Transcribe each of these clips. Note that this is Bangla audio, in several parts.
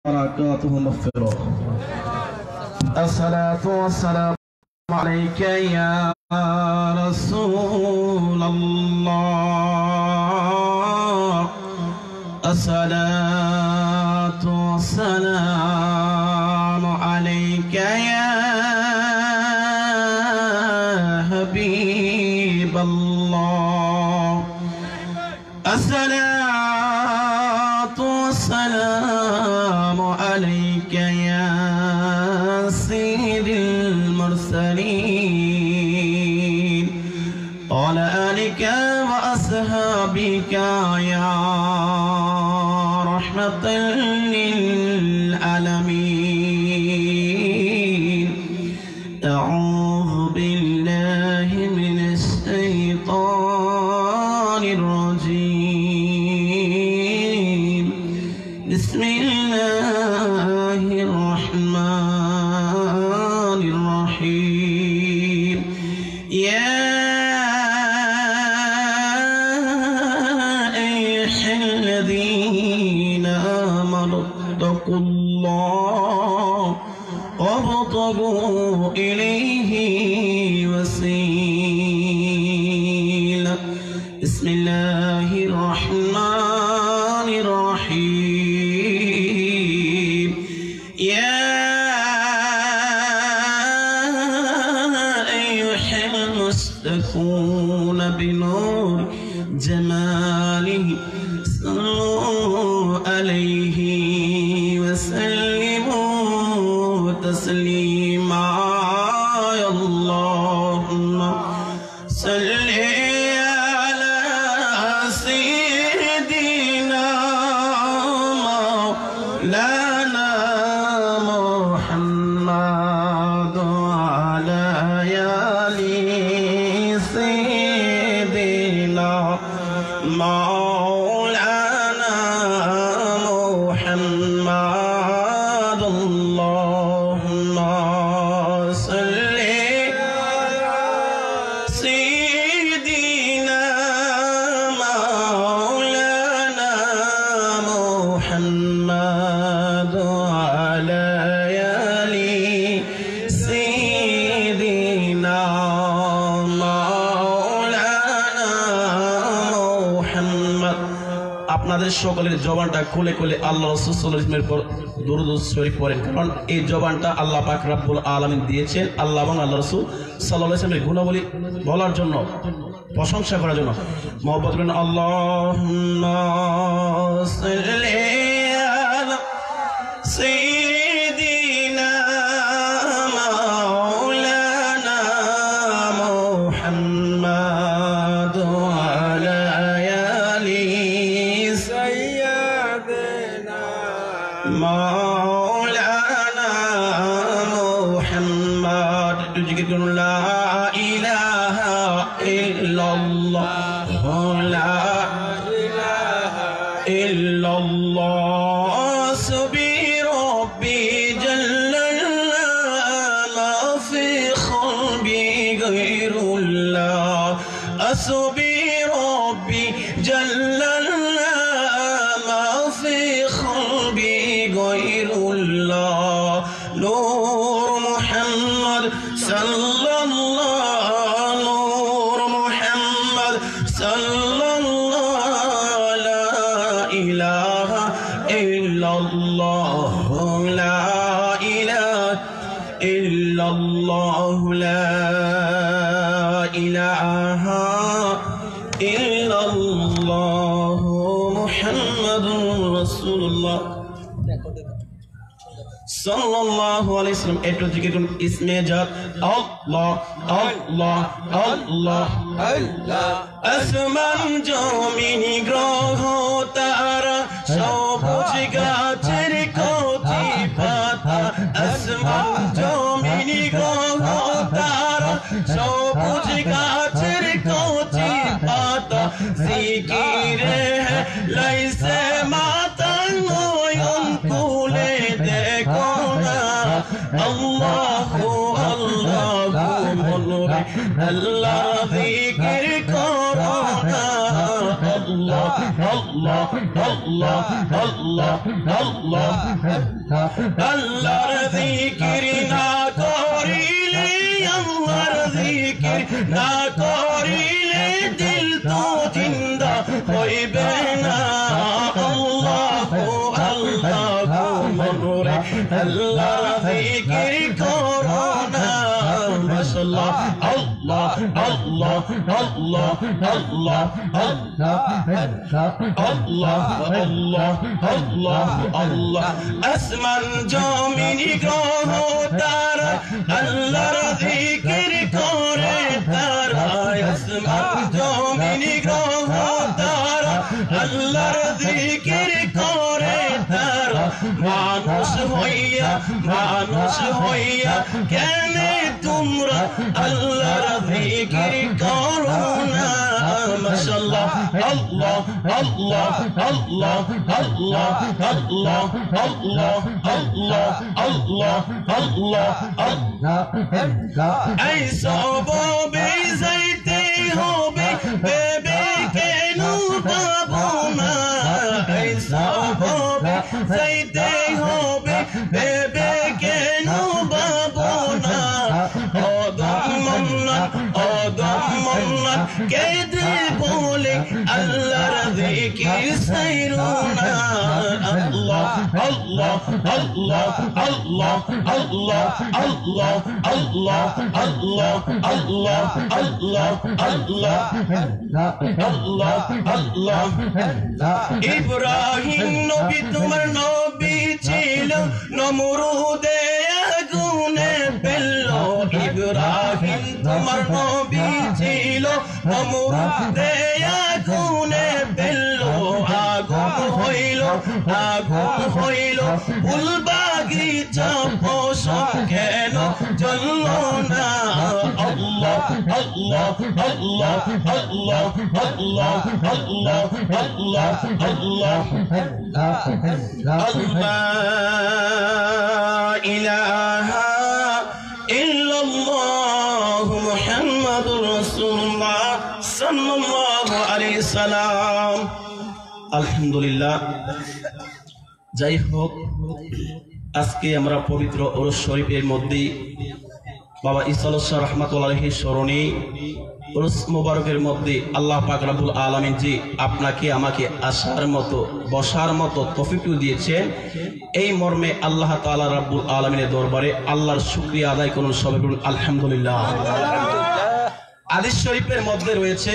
وبركاته مغفرة. الصلاة والسلام عليك يا رسول الله. الصلاة والسلام عليك يا حبيب الله. الصلاة والسلام عليك يا سيد المرسلين وعلى آلك وأصحابك يا رحمة للعالمين. أعوذ بالله من الشيطان الرجيم. بسم الله الرحمن الرحيم. يا أيها الذين آمنوا اتقوا الله وابتغوا إليه وسيلة. بسم الله الرحمن الرحيم. يا أيها المشتاقون بنور جماله صلوا عليه وسلموا تسليما. يا اللهم صل على سيدنا مولانا محمد وعلى آل سيدنا مولانا محمد. اللهم صل على سيدنا مولانا محمد وعلى آل سيدنا مولانا محمد. আপনাদের সকলের জবানটা খুলে খুলে আল্লাহ রাসূল সাল্লাল্লাহু আলাইহি ওয়াসাল্লামের পর দুরূদ শরীফ পড়েন, কারণ এই জবানটা আল্লাহ পাক রব্বুল আলামিন দিয়েছেন আল্লাহ এবং আল্লাহ রাসূল সাল্লাল্লাহু আলাইহি ওয়াসাল্লামের গুণাবলী বলার জন্য, প্রশংসা করার জন্য। মহব্বত করেন আল্লাহুম্মা সাল্লি আলা সাইয়্যিদিনা মাওলানা মুহাম্মাদ ওয়া আলা আলি সাইয়্যিদিনা মাওলানা মুহাম্মাদ। জিকির করুন লা ইলাহা ইল্লাল্লাহ লা ইলাহা ইল্লাল্লাহ সুবি রব্বি জাল্লাল্লাহ মা ফি কলবি গায়রুল্লাহ। আসবি রব্বি জাল্লাল্লাহ মা ফি কলবি গায়রুল্লাহ। নূর মুহাম্মদ সাল্লাল্লাহ নূর মুহাম্মদ সাল্লাল্লাহ লা ইলাহা ইল্লাল্লাহ লা ইলাহা ইল্লাল্লাহ লা ইলাহা ইল্লাল্লাহ মুহাম্মাদুর রাসূলুল্লাহ সাল্লাল্লাহু আলাইহি ওয়াসাল্লাম। একটু জিকির করুন ইসমে জাত আল্লাহ আল্লাহ আল্লাহ আল্লাহ। আসমান জমিন গ্রহ তারা সবুজ গাছের কচি পাতা। আসমান জমিন গ্রহ তারা সবুজ গাছের কচি পাতা। জিকিরে লাইসে মাতা নয়ন খুলে দেখো না। আল্লাহু আল্লাহু বলো রে আল্লাহ জিকির করো না। আল্লাহ আল্লাহ আল্লাহ আল্লাহ আল্লাহ আল্লাহর জিকির না করিলে আল্লাহর জিকির না করিলে দিল তো জিন্দা হইবে না আল্লাহ আল্লাহ মনরে আল্লাহর জিকির করো না মাশাআল্লাহ আল্লাহ আল্লাহ আল্লাহ আল্লাহ আল্লাহ আল্লাহ আল্লাহ আল্লাহ আসমান জমিন গ্রহ তারা আল্লাহর জিকির করে তারা আসমান জমিন গ্রহ তারা আল্লাহর জিকির করে তারা মানুষ হইয়া কেন তোমরা আল্লাহর জিকির করো না মাশাআল্লাহ আল্লাহ আল্লাহ আল্লাহ আল্লাহ আল্লাহ আল্লাহ আল্লাহ আল্লাহ আল্লাহ আল্লাহ এই সববে যাইতে হবে বেবে কেন পাবো না এই সববে যাইতে হবে বেবে কেন পাবো না কেদে বলে আল্লাহর জিকির সাইরুনা আল্লাহ আল্লাহ আল্লাহ আল্লাহ আল্লাহ আল্লাহ আল্লাহ আল্লাহ আল্লাহ আল্লাহ আল্লাহ আল্লাহ আল্লাহ ইব্রাহিম নবী তোমার নবী ছিল নমরুদে আগুনে ফেললো ইব্রাহিম তোমার নবী ছিল নমরুদে আগুনে ফেললো আগুন হইল ফুল বাগিচা ফসল কেন জ্বললো না আল্লাহ আল্লাহ আল্লাহ আল্লাহ আল্লাহ আল্লাহ আল্লাহ আল্লাহ আল্লাহ ইলাহা ইল্লাল্লাহ মুহাম্মাদুর রাসূলুল্লাহ সাল্লাল্লাহু আলাইহি সাল্লাম আলহামদুলিল্লাহ যাই হোক আজকে আমরা পবিত্র উরুস শরীফের মধ্যে বাবা ইসালুস শাহ রাহমাতুল্লাহি আলাইহির স্মরণে উরুস মুবারকের মধ্যে আল্লাহ পাক রব্বুল আলামিন জি আপনাকে আমাকে আসার মতো বসার মতো তৌফিক দিয়েছেন এই মর্মে আল্লাহ তাআলা রব্বুল আলামিনের দরবারে আল্লাহর শুকরিয়া আদায় করুন সবাই বলুন আলহামদুলিল্লাহ। হাদিস শরীফের মধ্যে রয়েছে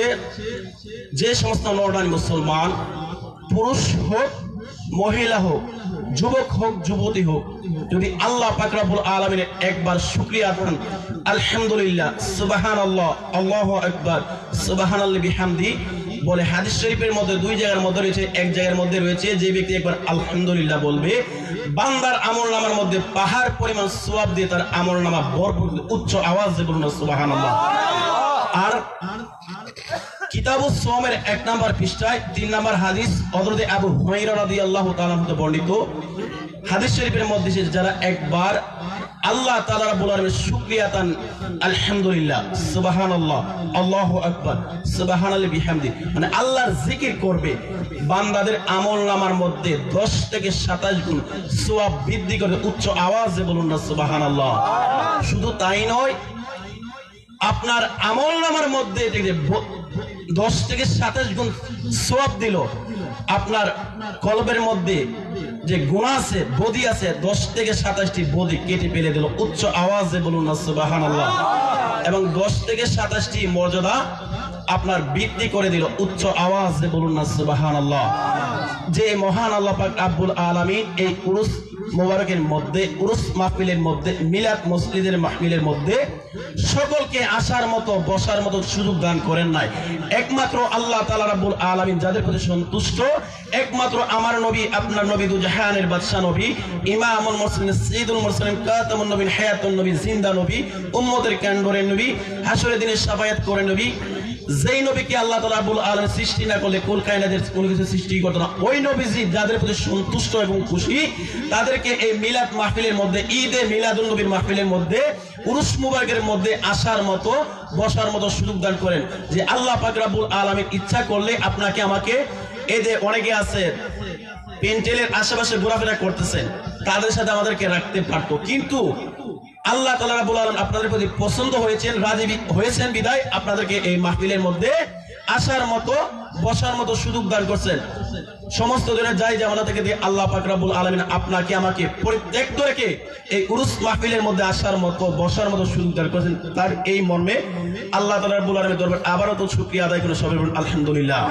যে সমস্ত নরনারী মুসলমান পুরুষ হোক মহিলা হোক যুবক হোক যুবতী হোক যদি আল্লাহ পাক রব্বুল আলামিনের একবার শুকরিয়া আদান আলহামদুলিল্লাহ সুবহানাল্লাহ আল্লাহু আকবার সুবহানাল্লাহি বিহামদি বলে হাদিস শরীফের মধ্যে দুই জায়গার মধ্যে রয়েছে এক জায়গার মধ্যে রয়েছে যে ব্যক্তি একবার আলহামদুলিল্লাহ বলবে বান্দার আমলনামার মধ্যে পাহাড় পরিমাণ সওয়াব দিয়ে তার আমলনামা ভরপুর উচ্চ আওয়াজে বলুন সুবহানাল্লাহ। আর কিতাবুস সাওমের 1 নম্বর পৃষ্ঠায় 3 নম্বর হাদিস হযরত আবু হুরায়রা রাদিয়াল্লাহু তাআলা হতে বর্ণিত হাদিস শরীফের মধ্যে যারা একবার আল্লাহ তাআলা রাব্বুল আলামিনের শুকরিয়া তান আলহামদুলিল্লাহ সুবহানাল্লাহ আল্লাহু আকবার সুবহানাল্লাহি বিহামদি মানে আল্লাহর জিকির করবে বান্দাদের আমলনামার মধ্যে 10 থেকে 27 গুণ সওয়াব বৃদ্ধি করে উচ্চ আওয়াজে বলুন না সুবহানাল্লাহ। শুধু তাই নয় আপনার আমলনামার মধ্যে 10 থেকে 27 গুণ সওয়াব দিল আপনার কলবের মধ্যে যে গুনাহ আছে বদি আছে 10 থেকে 27টি বদি কেটে ফেলে দিল উচ্চ আওয়াজে বলুন না সুবহানাল্লাহ এবং 10 থেকে 27টি মর্যাদা আপনার বৃদ্ধি করে দিল উচ্চ আওয়াজে বলুন না সুবহানাল্লাহ। যে মহান আল্লাহ পাক রব্বুল আলামিন এই উরুস মুবারকের মধ্যে উরুস মাহফিলের মধ্যে মিলাদ মসজিদের মাহফিলের মধ্যে সকলকে আসার মতো বসার মতো সুযোগ দান করেন নাই একমাত্র আল্লাহ তাআলা রব্বুল আলামিন যাদের প্রতি সন্তুষ্ট একমাত্র আমার নবী আপনার নবী দু জাহানের বাদশা নবী ইমামুল মুরসালিন সাইয়্যিদুল মুরসালিন খাতামুন নবী হায়াতুন নবী জিন্দা নবী উম্মতের কান্ডরের নবী হাসরের দিনে শাফায়াত করে নবী যেই নবীকে আল্লাহ তাআলা রব্বুল আলামিন সৃষ্টি না করলে কুল কায়নাতের কোনো কিছু সৃষ্টি করত না ওই নবীজি যাদের প্রতি সন্তুষ্ট এবং খুশি তাদেরকে এই মিলাদ মাহফিলের মধ্যে ঈদে মিলাদুন নবীর মাহফিলের মধ্যে উরুস মুবারকের মধ্যে আসার মতো বসার মতো সুযোগ দান করেন যে আল্লাহ পাক রব্বুল আলামিন ইচ্ছা করলে আপনাকে আমাকে এই যে অনেকে আছে পেন্টেলের আশেপাশে ঘোরাফেরা করতেছেন, তাদের সাথে আমাদেরকে রাখতে পারতো, কিন্তু আল্লাহ তাআলা রাব্বুল আলামিন আপনাদের প্রতি পছন্দ হয়েছেন, রাজি হয়েছেন বিদায় আপনাদেরকে এই মাহফিলের মধ্যে আসার মতো, বসার মতো সুযোগ দান করছেন। সমস্ত দিনের যাই জামানা থেকে দিয়ে আল্লাহ পাক রব্বুল আলামিন আপনাকে আমাকে প্রত্যেককে রেখে এই উরুস মাহফিলের মধ্যে আসার মতো, বসার মতো সুযোগ দান করেছেন। তার এই মর্মে আল্লাহ তাআলা রাব্বুল আলামিনের দরবারে আবারও তো শুকরিয়া আদায় করে সবাই বলুন আলহামদুলিল্লাহ।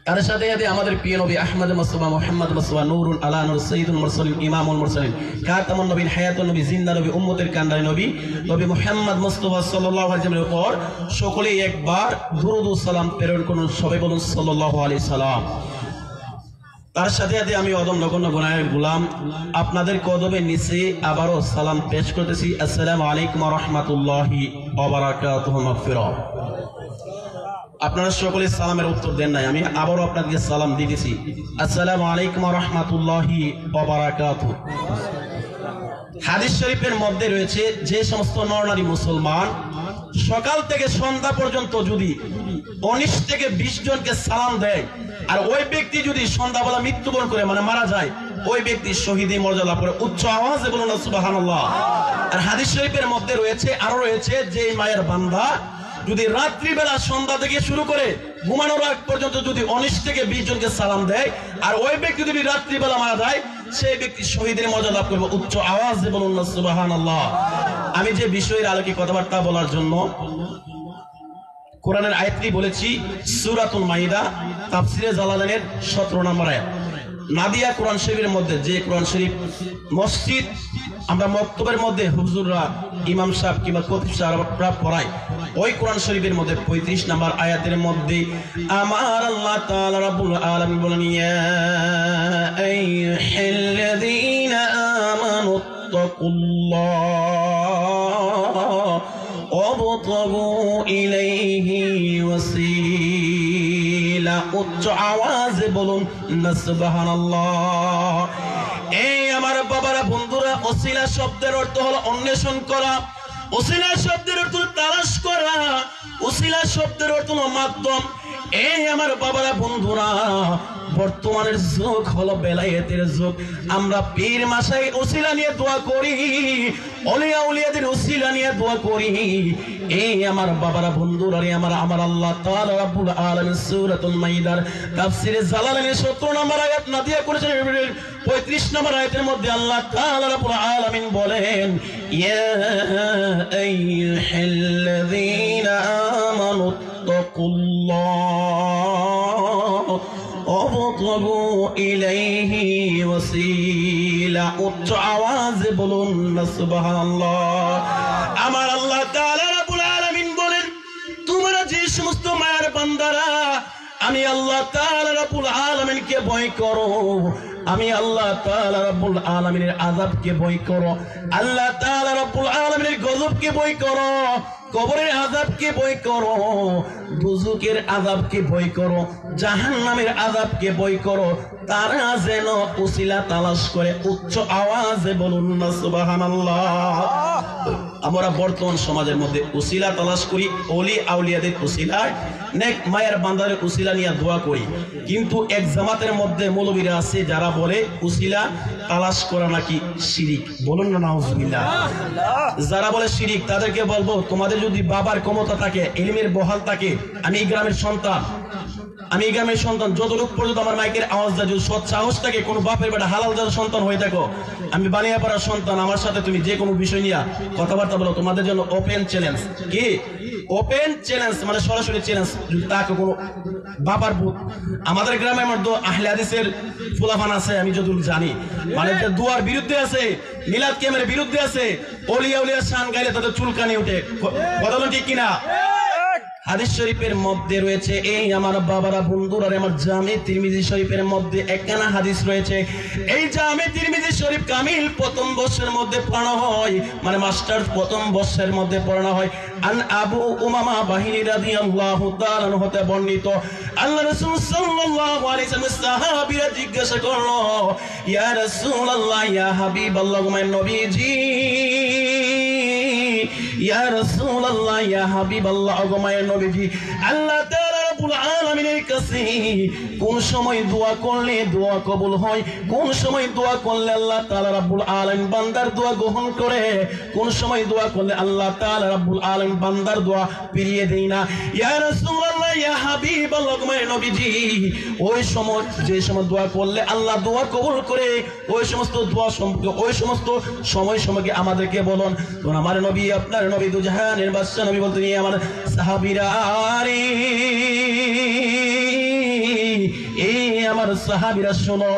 তার সাথে সাথে আমাদের প্রিয় নবী আহমদ মুস্তাফা মুহাম্মদ মুস্তাফা নূরুল আলা নূর সাইয়্যিদুল মুরসালিন ইমামুল মুরসালিন খাতামুন নবীন হায়াতুন নবী জিন্দা নবী উম্মতের কান্ডারি নবী নবী মুহাম্মদ মুস্তাফা সাল্লাল্লাহু আলাইহি ওয়াসাল্লামের উপর সকলেই একবার দুরূদ ও সালাম প্রেরণ করুন, সবাই বলুন সাল্লাল্লাহু আলাইহি সাল্লাম। তার সাথে সাথে আমি অদম নগণ্য গুনাহের গোলাম আপনাদের কদমের নিচে আবারও সালাম পেশ করতেছি। আসসালামু আলাইকুম ওয়া রাহমাতুল্লাহি ওয়া বারাকাতুহু। মাগফিরাত। আপনারা সকলে সালামের উত্তর দেন নাই, আমি আবারও আপনাদেরকে সালাম দিতেছি। আসসালামু আলাইকুম ওয়া রাহমাতুল্লাহি ওয়া বারাকাতুহু। হাদিস শরীফের মধ্যে রয়েছে যে সমস্ত নরনারী মুসলমান সকাল থেকে সন্ধ্যা পর্যন্ত যদি 19 থেকে 20 জনকে সালাম দেয়, আর ওই ব্যক্তি যদি সন্ধ্যাবেলা মৃত্যুবরণ করে মানে মারা যায়, ওই ব্যক্তি শহীদের মর্যাদা লাভ করে। উচ্চ আওয়াজে বলুন সুবহানাল্লাহ। আর হাদিস শরীফের মধ্যে রয়েছে, আরো রয়েছে, যে মায়ের বান্দা যদি রাত্রিবেলা সন্ধ্যা থেকে শুরু করে ঘুমানোর আগ পর্যন্ত যদি 19 থেকে 20 জনকে সালাম দেয়, আর ওই ব্যক্তি যদি রাত্রিবেলা মারা যায়, সেই ব্যক্তি শহীদের মর্যাদা লাভ করবে। উচ্চ আওয়াজে বলুন সুবহানাল্লাহ। আমি যে বিষয়ের আলোকে কথাবার্তা বলার জন্য কোরআনের আয়াতটি বলেছি, সূরাতুল মাইদা তাফসিরে জালালাইনের 17 নম্বর আয়াত। নাদিয়া কোরআন শরীফের মধ্যে, যে কোরআন শরীফ মসজিদ আমরা মক্তবের মধ্যে হুজুররা, ইমাম সাহেব কিংবা খতিব সাহেবরা পড়ায়, ওই কোরআন শরীফের মধ্যে 35 নম্বর আয়াতের মধ্যে আমার আল্লাহ তাআলা রাব্বুল আলামিন বলেন, ইয়া আইয়ুহাল্লাযীনা আমানু তাকুল্লাহ ওয়াবতাগু ইলাইহি ওয়াসিলা। উচ্চ আওয়াজে বলুন সুবহানাল্লাহ। এই আমার বাবারা, বন্ধুরা, ওসিলা শব্দের অর্থ হলো অন্বেষণ করা, ওসিলা শব্দের অর্থ তালাশ করা, ওসিলা শব্দের অর্থ হলো মাধ্যম। এই আমার বাবারা, বন্ধুরা, বর্তমানের যুগ হলো বেলায়েতের যুগ। আমরা পীর মাশাই ওসিলা নিয়ে দোয়া করি, অলিয়া উলিয়াদের ওসিলা নিয়ে দোয়া করি। এই আমার বাবারা, বন্ধুরা, আমার আল্লাহ তাআলা রাব্বুল আলামিন সূরাতুল মাইদার তাফসিরে জালালাইনের 17 নম্বর আয়াত নাদিয়া করেছেন। 35 নম্বর আয়াতের মধ্যে আল্লাহ তাআলা রাব্বুল আলামিন বলেন, ইয়া আইয়ুহাল্লাযীনা আমানু তাকুল্লাহ ওয়াবতাগু ইলাইহি ওয়াসিলা। উচ্চ আওয়াজে বলুন সুবহানাল্লাহ। আমার আল্লাহ তাআলা রাব্বুল আলামিন বলেন, তোমরা যে সমস্ত মায়ের বান্দারা আমি আল্লাহ তাআলা রাব্বুল আলামিনকে ভয় করো, আমি আল্লাহ তাআলা রাব্বুল আলামিনের আযাবকে ভয় করো, আল্লাহ তাআলা রাব্বুল আলামিনের গজবকে ভয় করো, কবরের আযাবকে ভয় করো, দুজকের আযাবকে ভয় করো, জাহান্নামের আযাবকে ভয় করো, তারা যেন ওসিলা তালাশ করে। উচ্চ আওয়াজে বলুন না সুবহানাল্লাহ। আমরা বর্তমান সমাজের মধ্যে ওসিলা তালাশ করি, ওলি আউলিয়াদের ওসিলায়, নেক মায়ের বান্দাদের ওসিলা নিয়ে দোয়া করি, কিন্তু এক জামাতের মধ্যে মৌলবীরা আছে যারা বলে ওসিলা তালাশ করা নাকি শিরিক। বলুন না নাউজুবিল্লাহ। যারা বলে শিরিক, তাদেরকে বলবো, তোমাদের যদি বাবার ক্ষমতা থাকে, ইলমের বহাল থাকে, আমি এই গ্রামের সন্তান, যতটুকু পর্যন্ত আমার মাইকের আওয়াজ যায়, যদি সৎ সাহস থাকে, কোনো বাপের বেটা হালাল যার সন্তান হয়ে থাকো, আমি বানিয়াপাড়ার সন্তান, আমার সাথে তুমি যে কোনো বিষয় নিয়ে কথাবার্তা বলো, তোমাদের জন্য ওপেন চ্যালেঞ্জ। কি ওপেন চ্যালেঞ্জ? মানে সরাসরি চ্যালেঞ্জ। যদি তাকে কোনো বাবার ভূত, আমাদের গ্রামের মধ্যে আহলে হাদিসের ফুলাফান আছে, আমি যতটুকু জানি, মানে দুয়ার বিরুদ্ধে আছে, মিলাদ কিয়ামের বিরুদ্ধে আছে, ওলিয়া উলিয়া শান গাইলে তাদের চুলকানি উঠে। কথা বলেন ঠিক কিনা? হাদিস শরীফের মধ্যে রয়েছে, এই আমার বাবারা, বন্ধুরা, আমার জামে তিরমিজি শরীফের মধ্যে একখানা হাদিস রয়েছে। এই জামে তিরমিজি শরীফ কামিল প্রথম বর্ষের মধ্যে পড়ানো হয়, মানে মাস্টার প্রথম বর্ষের মধ্যে পড়ানো হয়। আন আবু উমামা বাহিনী রাদিয়াল্লাহু তাআলা আনহু হতে বর্ণিত, আল্লাহ রাসূল সাল্লাল্লাহু আলাইহি ওয়াসাল্লাম সাহাবীরা জিজ্ঞাসা করলো, ইয়া রাসূলুল্লাহ, ইয়া হাবিবাল্লাহ, আমার নবীজি, ইয়া রাসূলুল্লাহ, ইয়া হাবিবাল্লাহ, ওগো মায়ের নবীজি, আল্লাহ তাআলা রাব্বুল আলামিনের কাছে কোন সময় দোয়া করলে দোয়া কবুল হয়, কোন সময় দোয়া করলে আল্লাহ তাআলা রাব্বুল আলামিন বান্দার দোয়া গ্রহণ করে, কোন সময় দোয়া করলে আল্লাহ তাআলা রাব্বুল আলামিন বান্দার দোয়া ফিরিয়ে দেয় না। ইয়া রাসূলুল্লাহ, ইয়া হাবিবাল্লাহ, নবীজি, ওই সময় যে সময় দোয়া করলে আল্লাহ দোয়া কবুল করে, ওই সমস্ত দোয়া সম্পর্কে, ওই সমস্ত সময় সম্পর্কে আমাদেরকে বলুন। তখন আমার নবী, আপনার নবী, দুজাহানের বাদশা নবী বলতেন, আমার সাহাবীরা রে, এই আমার সাহাবীরা শোনো,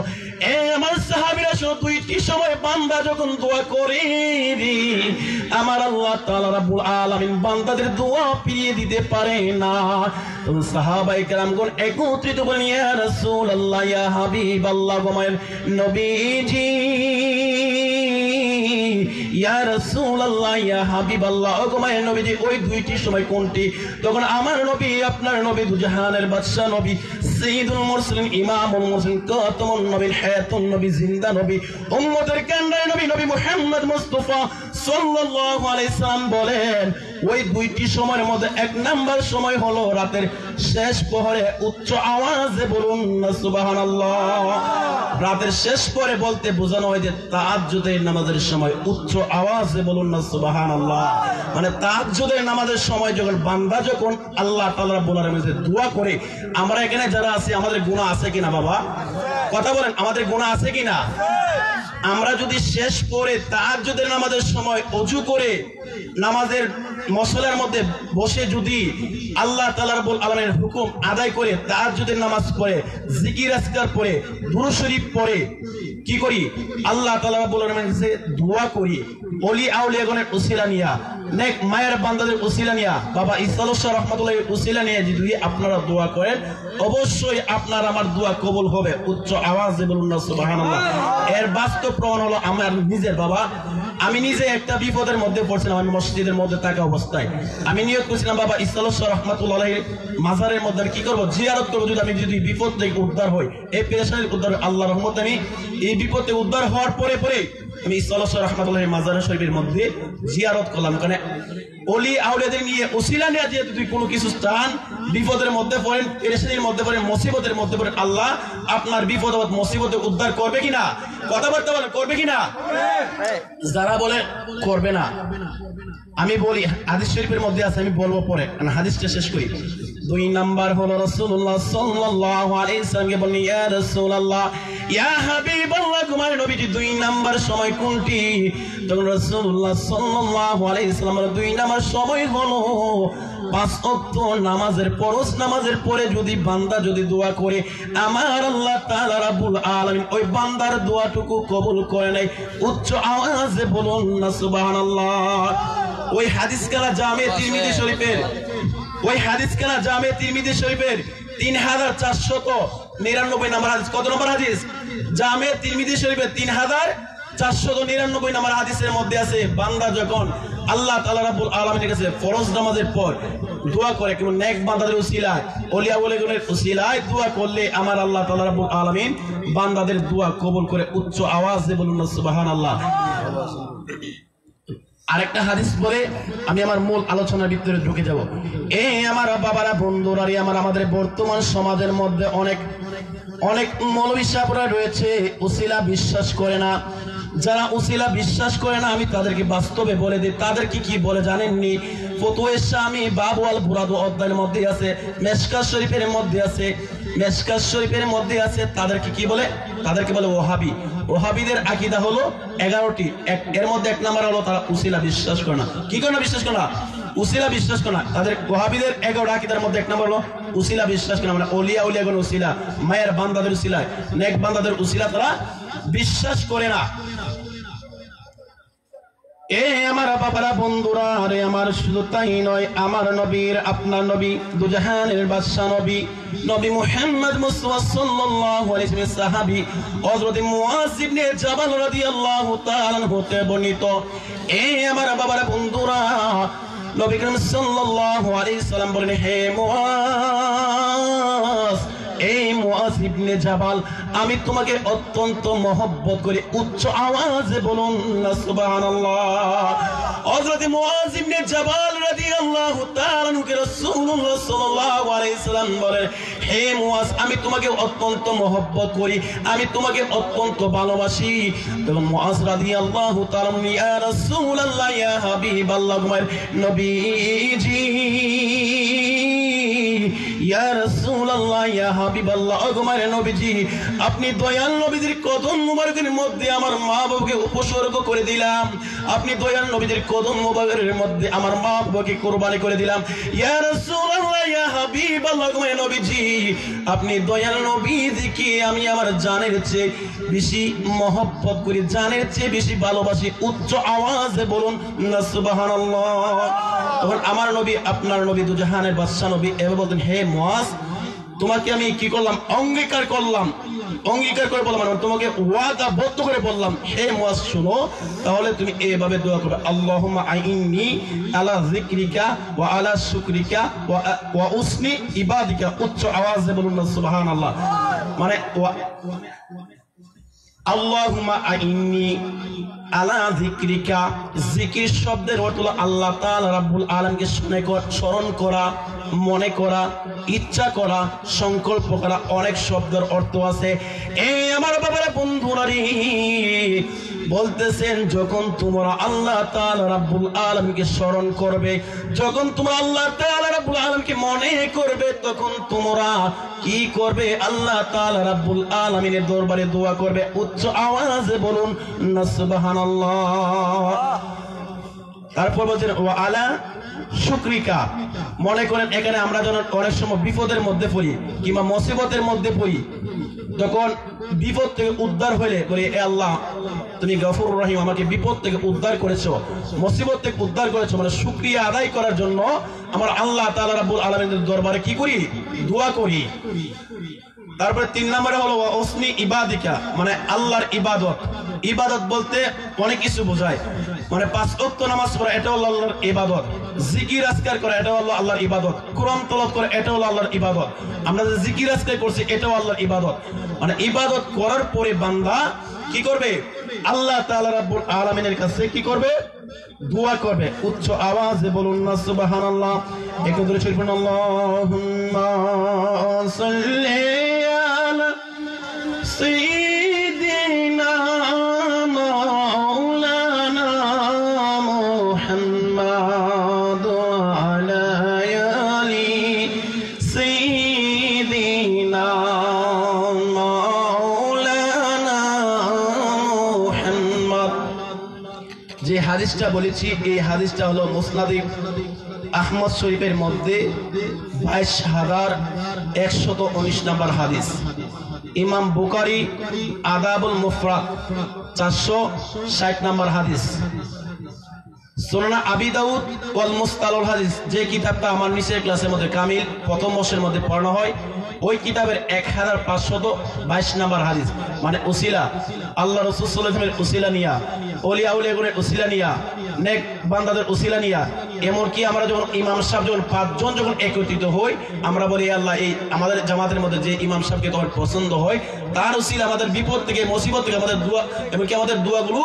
আমার সাহাবীরা শোনো, দুইটি সময় বান্দা যখন দোয়া করে আমার আল্লাহ তাআলা রাব্বুল আলামিন বান্দাদের দোয়া ফিরিয়ে দিতে পারে না। সাহাবায়ে কেরামগণ একত্রিত বলেন, ইয়া রাসূলুল্লাহ, ইয়া হাবিবাল্লাহ, গোমায়ের নবীজি, ইয়া রাসূলুল্লাহ, ইয়া হাবিবাল্লাহ, গোমায়ের নবীজি, ওই দুইটি সময় কোনটি? তখন আমার নবী, আপনার নবী, দুজাহানের বাদশা নবী, সাইয়্যিদুল মুরসালিন, ইমামুল মুরসালিন, খাতামুন নবী, হায়াতুন নবী, জিন্দা নবী, উম্মতের কান্ডারি নবী, নবী মুহাম্মদ মুস্তাফা সাল্লাল্লাহু আলাইহি সাল্লাম বলেন, ওই দুইটি সময়ের মধ্যে এক নাম্বার সময় হলো রাতের শেষ প্রহরে উচ্চ আওয়াজে বলুন না সুবহানাল্লাহ। রাতের শেষ প্রহরে বলতে বোঝানো হয় যে তাহাজ্জুদের নামাজের সময় উচ্চ আওয়াজে বলুন না সুবহানাল্লাহ। মানে তাহাজ্জুদের নামাজের সময় যখন বান্দা যখন আল্লাহ তাআলা রাব্বুল আলামিনের দোয়া করে, আমরা এখানে যারা আছি আমাদের গুনাহ আছে কিনা বাবা? কথা বলেন, আমাদের গুনাহ আছে কিনা? আমরা যদি শেষ করে তাহাজ্জুদের নামাজের সময় ওযু করে নামাজের মসলার মধ্যে বসে যদি আল্লাহ তাআলা রাব্বুল আলামিনের হুকুম আদায় করে তাহাজ্জুদের নামাজ পড়ে, জিকির আজকার পড়ে, দুরূদ শরীফ পড়ে, কি করি? আল্লাহ তাআলা রাব্বুল আলামিনের কাছে দোয়া করি, ওলি আউলিয়াগণের উসিলা নিয়া, নেক মায়ের বান্দাদের উসিলা নিয়া, বাবা ইসলাউল শাহ রাহমাতুল্লাহির উসিলা নিয়ে যদি আপনারা দোয়া করেন, অবশ্যই আপনার আমার দোয়া কবুল হবে। উচ্চ আওয়াজে বলুন না সুবহানাল্লাহ। এর বাস্তব প্রমাণ হলো আমার নিজের বাবা, আমি নিজে একটা বিপদের মধ্যে পড়ছিলাম। আমি মসজিদের মধ্যে থাকা অবস্থায় আমি নিয়ত করেছিলাম, বাবা ইসলাউল শাহ রাহমাতুল্লাহির মাজারের মধ্যে কি করব? জিয়ারত করব। যদি আমি যদি বিপদ থেকে উদ্ধার হই, এই পেরেশানির উদ্ধার, আল্লাহর রহমতে আমি এই বিপদ থেকে উদ্ধার হওয়ার পরে আমি ইসলাউল শাহ রাহমাতুল্লাহির মাজার শরীফের মধ্যে জিয়ারত করলাম। কারণ ওলি আউলিয়াদের নিয়ে উসিলা নিয়ে যেহেতু তুই কোনো কিছু স্থান বিপদের মধ্যে পড়েন, পেরেশানির মধ্যে পড়েন, মুসিবতের মধ্যে পড়েন, আল্লাহ আপনার বিপদ মুসিবতে উদ্ধার করবে কিনা? কথাবার্তা বলেন, করবে কিনা? যারা বলে করবে না, আমি বলি হাদিস শরীফের মধ্যে আছে, আমি বলবো পরে, হাদিসটা শেষ করি। 2 নাম্বার হলো রাসূলুল্লাহ সাল্লাল্লাহু আলাইহি ওয়াসাল্লামকে বলেন, ইয়া রাসূলুল্লাহ, ইয়া হাবিবাল্লাহ, তোমার নবীজি 2 নাম্বার সময় কোনটি? তখন রাসূলুল্লাহ সাল্লাল্লাহু আলাইহি ওয়াসাল্লাম 2 নাম্বার সময় হলো 5 ওয়াক্ত নামাজের ফরজ নামাজের পরে যদি বান্দা যদি দোয়া করে, আমার আল্লাহ তাআলা রাব্বুল আলামিন ওই বান্দার দোয়াটুকু কবুল করে নেয়। উচ্চ আওয়াজে বলুন না সুবহানাল্লাহ। ওই হাদিস কালা জামে তিরমিজি শরীফের, ওই হাদিস কালা জামে তিরমিজি শরীফের 3499 নম্বর হাদিস। কত নম্বর হাদিস? জামে তিরমিজি শরীফের 3499 নম্বর হাদিসের মধ্যে আছে, বান্দা যখন আল্লাহ তাআলা রাব্বুল আলামিনের কাছে ফরজ নামাজের পর দোয়া করে, কোন নেক বান্দাদের উসিলায়, ওলিয়া ওলিগণের উসিলায় দোয়া করলে আমার আল্লাহ তাআলা রাব্বুল আলামিন বান্দাদের দোয়া কবুল করে। উচ্চ আওয়াজে বলুন না সুবহানাল্লাহ। আরেকটা হাদিস বলে আমি আমার মূল আলোচনার ভিতরে ঢুকে যাব। এই আমার বাবারা, বন্ধুরা, আমাদের বর্তমান সমাজের মধ্যে অনেক মৌলবী সাহেবরা রয়েছে উসিলা বিশ্বাস করে না। যারা উসিলা বিশ্বাস করে না, আমি তাদেরকে বাস্তবে বলে দিই, তাদেরকে কি বলে জানেননি? ফতোয়ে শামী বাবু আল বুরাদ অধ্যায়ের মধ্যে আছে, মেশকাত শরীফের মধ্যে আছে, মেশকাত শরীফের মধ্যে আছে। তাদেরকে কি বলে? তাদেরকে বলে ওহাবি। ওহাবিদের আকীদা হলো 11টি। এর মধ্যে 1 নাম্বার হলো তারা উসিলা বিশ্বাস করে না। কি করে না বিশ্বাস করে না? উসিলা বিশ্বাস করে না। তাদের ওহাবিদের 11টা আকীদার মধ্যে 1 নাম্বার হলো উসিলা বিশ্বাস করে না। মানে ওলিয়া উলিয়াগণ উসিলা, মায়ের বান্দাদের উসিলা, নেক বান্দাদের উসিলা তারা বিশ্বাস করে না। আমার বাবারা, বন্ধুরা, আরে আমার শুধু তাই নয়, আমার নবীর, আপনার নবী, দুজাহানের বাদশা নবী, নবী মুহাম্মদ মুস্তাফা সাল্লাল্লাহু আলাইহি ওয়াসাল্লাম সাহাবী হযরত মুআয ইবনে জাবাল রাদিয়াল্লাহু তাআলা হতে বর্ণিত। আমার বাবারা, বন্ধুরা, নবী করিম সাল্লাল্লাহু আলাইহি ওয়াসাল্লাম বলেন, হে মুআয, এই মুআজ ইবনে জাবাল, আমি তোমাকে অত্যন্ত মহব্বত করি। উচ্চ আওয়াজে বলুন না সুবহানাল্লাহ। হযরত মুআজ ইবনে জাবাল রাদিয়াল্লাহু তাআলা আনহু কে রাসূলুল্লাহ সাল্লাল্লাহু আলাইহি সাল্লাম বলেন, হে মুআজ, আমি তোমাকে অত্যন্ত মহব্বত করি, আমি তোমাকে অত্যন্ত ভালোবাসি। তখন মুআজ রাদিয়াল্লাহু তাআলা, ইয়া রাসূলুল্লাহ, ইয়া হাবিবাল্লাহ, নবীজি, ইয়া রাসূলুল্লাহ, ইয়া হাবিবাল্লাহ, ওগমার নবীজি, আপনি দয়াল নবীজির কদম মুবারকের মধ্যে আমার মা বাবাকে উপসর্গ করে দিলাম। আপনি দয়াল নবীজির কদম মুবারকের মধ্যে আমার মা বাবাকে কুরবানি করে দিলাম। ইয়া রাসূলুল্লাহ, ইয়া হাবিবাল্লাহ, ওগমার নবীজি, আপনি দয়াল নবীজিকে আমি আমার জানের চেয়ে বেশি মহব্বত করি, জানের চেয়ে বেশি ভালোবাসি। উচ্চ আওয়াজে বলুন না সুবহানাল্লাহ। তখন আমার নবী, আপনার নবী, দুজাহানের বাদশা নবী এভাবে বলতেন, হে মুআজ, তোমাকে আমি কি করলাম? অঙ্গীকার করলাম, অঙ্গীকার করে বললাম, তোমাকে ওয়াদাবদ্ধ করে বললাম, হে মুআজ শুনো, তাহলে তুমি এইভাবে দোয়া করবে, আল্লাহুম্মা আইন্নি আলা যিকরিকা ওয়া আলা শুকরিকা ওয়া উসনি ইবাদিকা। উচ্চ আওয়াজে বলুন না সুবহানাল্লাহ। মানে আল্লাহুম্মা আইন্নি আলা যিকরিকা, জিকির শব্দের অর্থ হলো আল্লাহ তাআলা রাব্বুল আলামিনকে স্মরণ করা, মনে করা, ইচ্ছা করা, সংকল্প করা। অনেক শব্দের অর্থ আছে। এই আমার বাবারা, বন্ধুরা রে, বলতেছেন যখন তোমরা আল্লাহ তাআলা রাব্বুল আলামিনকে স্মরণ করবে, যখন তোমরা আল্লাহ তাআলা রাব্বুল আলামিনকে মনে করবে, তখন তোমরা কি করবে? আল্লাহ তাআলা রাব্বুল আলামিনের দরবারে দোয়া করবে। উচ্চ আওয়াজে বলুন না সুবহানাল্লাহ। তারপর বলছেন ওয়া আলা শুকরিকা। মনে করেন এখানে আমরা যখন অনেক সময় বিপদের মধ্যে পড়ি কিংবা মুসিবতের মধ্যে পড়ি, তখন বিপদ থেকে উদ্ধার হলে বলি, এ আল্লাহ, তুমি গফুর রহিম, আমাকে বিপদ থেকে উদ্ধার করেছো, মুসিবত থেকে উদ্ধার করেছো। মানে শুকরিয়া আদায় করার জন্য আমরা আল্লাহ তাআলা রাব্বুল আলামিনের দরবারে কি করি? দোয়া করি। তারপরে 3 নম্বরে হলো উসনি ইবাদিকা, মানে আল্লাহর ইবাদত। ইবাদত বলতে অনেক কিছু বোঝায়। মানে 5 ওয়াক্ত নামাজ পড়া, এটা হলো আল্লাহর ইবাদত। জিকির আজকার করা, এটা হলো আল্লাহর ইবাদত। কোরআন তেলাওয়াত করা, এটা হলো আল্লাহর ইবাদত। আমরা যে জিকির আজকার করছি, এটাও আল্লাহর ইবাদত। মানে ইবাদত করার পরে বান্দা কি করবে? আল্লাহ তাআলা রাব্বুল আলামিনের কাছে কি করবে? দোয়া করবে। উচ্চ আওয়াজে বলুন না সুবহানাল্লাহ। একটু ধরে বলুন, আল্লাহুম্মা সাল্লি আলা সাইয়্যিদিনা মাওলানা মুহাম্মাদ ওয়া আলা আলি সাইয়্যিদিনা মাওলানা মুহাম্মাদ। যে হাদিসটা বলেছি, এই হাদিসটা হলো মুসনাদ আহমদ শরীফের মধ্যে 22,119 নম্বর হাদিস। ইমাম বুখারী আদাবুল মুফরাদ 460 নম্বর হাদিস। সুনান আবি দাউদ ওয়াল মুস্তালাহুল হাদিস, যে কিতাবটা আমার নিচের ক্লাসের মধ্যে কামিল প্রথম বর্ষের মধ্যে পড়ানো হয়, ওই কিতাবের 1522 নম্বর হাদিস। মানে উসিলা, আল্লাহ রাসূল সাল্লাল্লাহু আলাইহি ওয়াসাল্লামের উসিলা নিয়া, ওলিয়া উলিয়াগণের উসিলা নিয়া, নেক বান্দাদের উসিলা নিয়া, এমনকি আমরা যখন ইমাম সাহেব যখন 5 জন যখন একত্রিত হই, আমরা বলি, আল্লাহ, এই আমাদের জামাতের মধ্যে যে ইমাম সাহেবকে তোমার পছন্দ হয়, তার উসিলা আমাদের বিপদ থেকে, মুসিবত থেকে আমাদের দোয়া, এমনকি আমাদের দোয়াগুলো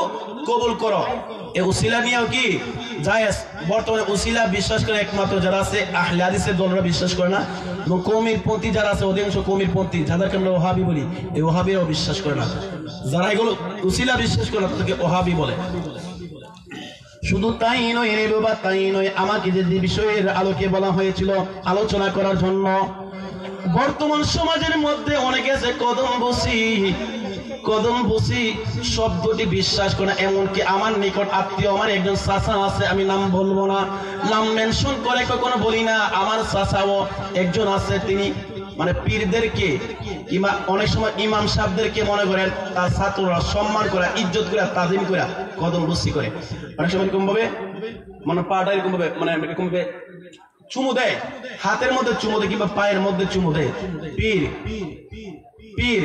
কবুল করো। এই উসিলা নিয়েও কি জায়েজ। বর্তমানে উসিলা বিশ্বাস করে একমাত্র যারা আছে আহলে হাদিসের দলরা বিশ্বাস করে না, এবং কওমিরপন্থী যারা আছে, অধিকাংশ কওমিরপন্থী যাদেরকে আমরা ওহাবি বলি, এই ওহাবিরাও বিশ্বাস করে না। যারা এগুলো উসিলা বিশ্বাস করে না, তাদেরকে ওহাবি বলে। শুধু তাই নয় রে বাবা, তাই নয়, আমাকে যে বিষয়ের আলোকে বলা হয়েছিল আলোচনা করার জন্য, বর্তমান সমাজের মধ্যে অনেকে আছে কদম বসি, কদম বসি শব্দটি বিশ্বাস করে না। এমনকি আমার নিকট আত্মীয়, আমার একজন চাচা আছে, আমি নাম বলবো না, নাম মেনশন করে কখনো বলি না, আমার চাচাও একজন আছে, তিনি মানে পীরদেরকে কিংবা অনেক সময় ইমাম সাহেবদেরকে মনে করেন তার ছাত্ররা সম্মান করে, ইজ্জত করে, তাজিম করে কদম বসি করে। অনেক সময় এরকম ভাবে মানে পাটা এরকম ভাবে, মানে এরকম ভাবে চুমু দেয়, হাতের মধ্যে চুমু দেয় কিংবা পায়ের মধ্যে চুমু দেয়। পীর, পীর